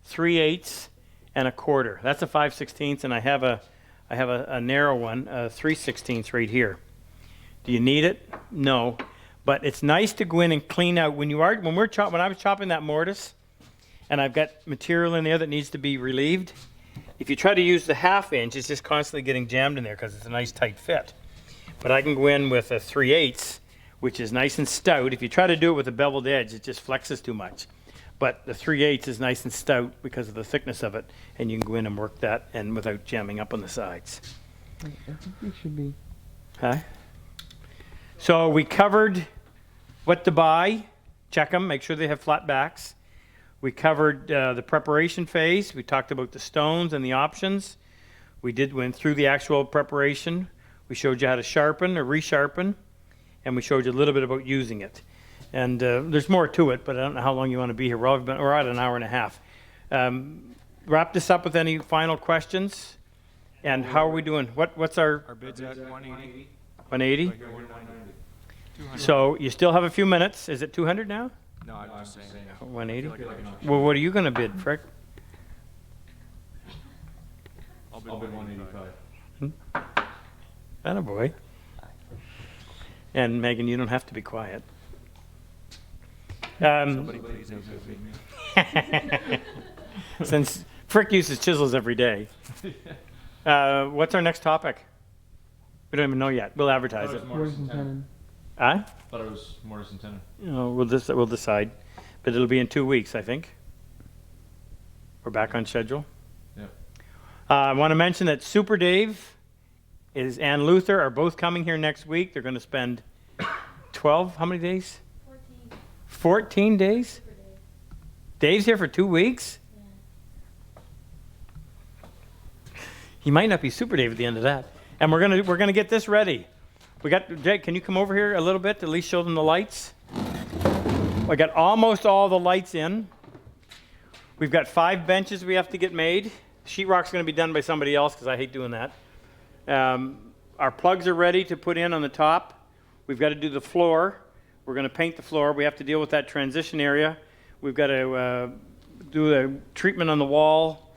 3/8, and a quarter. That's a 5/16, and I have a narrow one, 3/16 right here. Do you need it? No, but it's nice to go in and clean out when I was chopping that mortise, and I've got material in there that needs to be relieved. If you try to use the 1/2 inch, it's just constantly getting jammed in there because it's a nice tight fit. But I can go in with a 3/8, which is nice and stout. If you try to do it with a beveled edge, it just flexes too much. But the 3/8 is nice and stout because of the thickness of it, and you can go in and work that and without jamming up on the sides. I think we should be. Huh? So we covered what to buy. Check them, make sure they have flat backs. We covered the preparation phase. We talked about the stones and the options. Went through the actual preparation. We showed you how to sharpen or resharpen, and we showed you a little bit about using it. And there's more to it, but I don't know how long you want to be here. We're at an hour and a half. Wrap this up with any final questions. And how are we doing? What's our bid's at 180. 180? Like, we're 190. 200. So you still have a few minutes. Is it 200 now? No, I'm just saying. 180? I feel like an Well, what are you going to bid, Frick? I'll bid I'll bid 185. Attaboy. And Megan, you don't have to be quiet. Somebody please outbid me. Since Frick uses chisels every day. What's our next topic? We don't even know yet. We'll advertise it. Mortise and tenon. Huh? Thought it was mortise and tenon. We'll decide. But it'll be in 2 weeks, I think. We're back on schedule. Yep. I want to mention that Super Dave and Luther are both coming here next week. They're going to spend 12, how many days? 14 14 days? super days. Dave's here for 2 weeks? He might not be Super Dave at the end of that. And we're gonna get this ready. Jake, can you come over here a little bit to at least show them the lights? I got almost all the lights in. We've got 5 benches we have to get made. Sheetrock's gonna be done by somebody else because I hate doing that. Our plugs are ready to put in on the top. We've got to do the floor. We're gonna paint the floor. We have to deal with that transition area. We've got to do the treatment on the wall,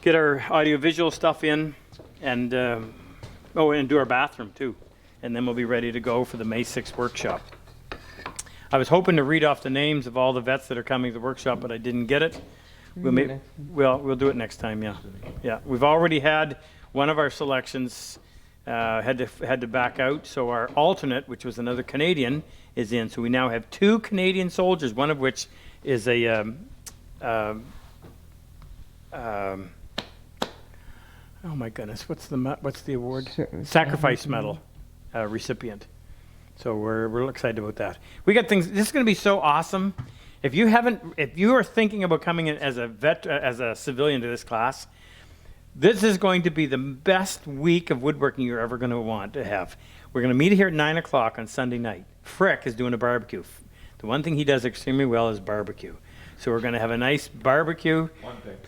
get our audiovisual stuff in, and and do our bathroom too. And then we'll be ready to go for the May 6th workshop. I was hoping to read off the names of all the vets that are coming to the workshop, but I didn't get it. We'll do it next time, yeah. Yeah, we've already had one of our selections had to back out, so our alternate, which was another Canadian, is in. So we now have 2 Canadian soldiers, one of which is a oh my goodness, what's the award? Sacrifice medal recipient. So we're excited about that. We got things. This is going to be so awesome. If you are thinking about coming in as a civilian to this class, this is going to be the best week of woodworking you're ever going to want to have. We're going to meet here at 9 o'clock on Sunday night. Frick is doing a barbecue. The one thing he does extremely well is barbecue. So we're going to have a nice barbecue,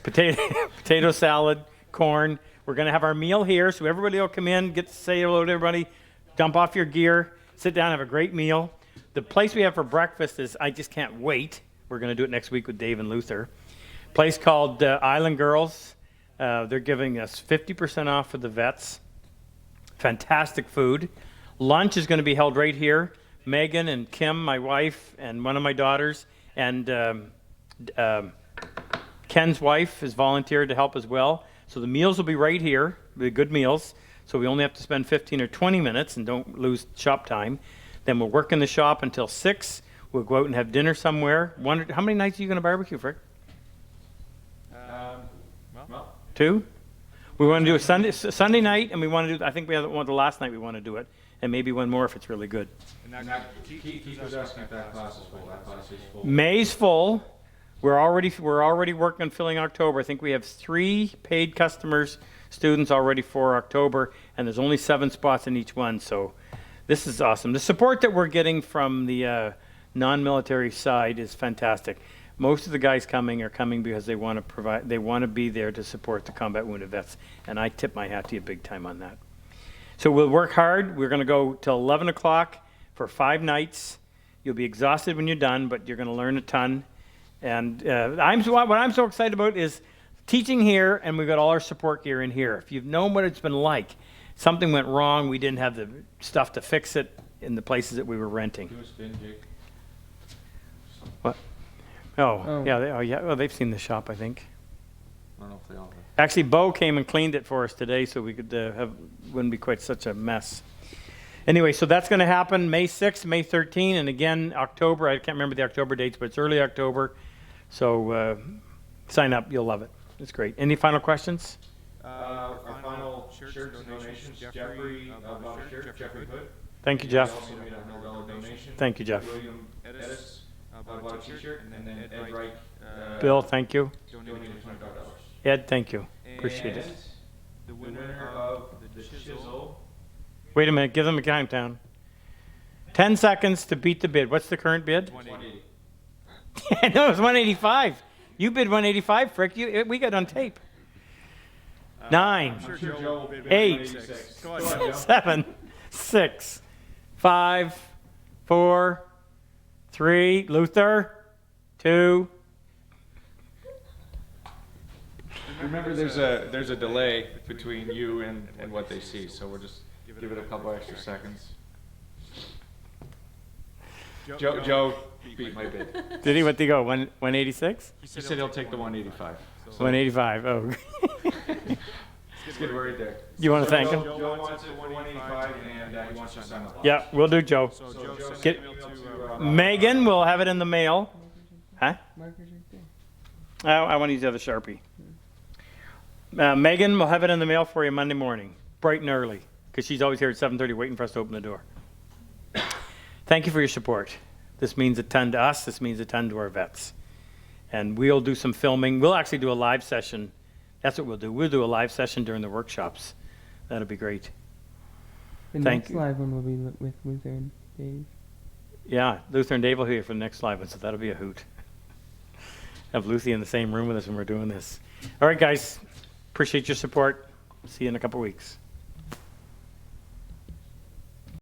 potato salad, corn. We're going to have our meal here, so everybody will come in, get to say hello to everybody, dump off your gear, sit down, have a great meal. The place we have for breakfast is, I just can't wait. We're going to do it next week with Dave and Luther. Place called Island Girls. They're giving us 50% off for the vets. Fantastic food. Lunch is going to be held right here. Megan and Kim, my wife, and one of my daughters, And Ken's wife has volunteered to help as well. So the meals will be right here, the good meals. So we only have to spend 15 or 20 minutes and don't lose shop time. Then we'll work in the shop until 6. We'll go out and have dinner somewhere. How many nights are you going to barbecue, Frick? Well, 2? We want to do a Sunday night, and we want to do, I think we have one the last night we want to do it, and maybe one more if it's really good. and that, Keith was asking if that class is full. That class is full. May's full. We're already working on filling October. I think we have 3 paid customers, students already for October, and there's only 7 spots in each one. So this is awesome. The support that we're getting from the non-military side is fantastic. Most of the guys are coming because they want to be there to support the combat wounded vets, and I tip my hat to you big time on that. So we'll work hard. We're going to go till 11 o'clock for 5 nights. You'll be exhausted when you're done, but you're going to learn a ton. And what I'm so excited about is teaching here, and we've got all our support gear in here. If you've known what it's been like, something went wrong, we didn't have the stuff to fix it in the places that we were renting. Do a spin, Jake. What? Oh. Yeah. Well, they've seen the shop, I think. I don't know if they all have. Actually, Bo came and cleaned it for us today, so we could wouldn't be quite such a mess. Anyway, so that's going to happen May 6th, May 13th, and again October. I can't remember the October dates, but it's early October. So sign up; you'll love it. It's great. Any final questions? Our final shirts and donations. Jeffrey bought a shirt. Jeffrey Hood. Thank you, We Jeff. also made a $100 donation. Thank you, Jeff. William Edis bought a t-shirt, and then Ed Reich Bill, thank you. donated $25. Ed, thank you. Appreciate it. And the winner of the Chisel. Wait a minute. Give them a countdown. 10 seconds to beat the bid. What's the current bid? 180. No, it was 185. You bid 185, Frick. We got on tape. 9, I'm sure Joe will bid 8, 186. Go on, Joe. 7, 6, 5, 4, 3, Luther, 2. Remember, there's a delay between you and what they see, so we'll just give it a couple extra seconds. Joe beat my bid. Did he? What did he go? 186? He said he'll take the 185. 185. Oh. Let's get worried there. You want to thank him? Joe wants it for 185, and he wants to sign up. Yeah, we'll do Joe. So Joe sent Get- an email to Megan, we'll have it in the mail. Huh? Markers right there. I want to use the other Sharpie. Megan, we'll have it in the mail for you Monday morning, bright and early, because she's always here at 7:30 waiting for us to open the door. Thank you for your support. This means a ton to us. This means a ton to our vets. And we'll do some filming. We'll actually do a live session. That's what we'll do. We'll do a live session during the workshops. That'll be great. The Thank next you. live one will be with Luther and Dave. Yeah, Luther and Dave will be here for the next live one, so that'll be a hoot. Have Lucy in the same room with us when we're doing this. All right, guys. Appreciate your support. See you in a couple weeks.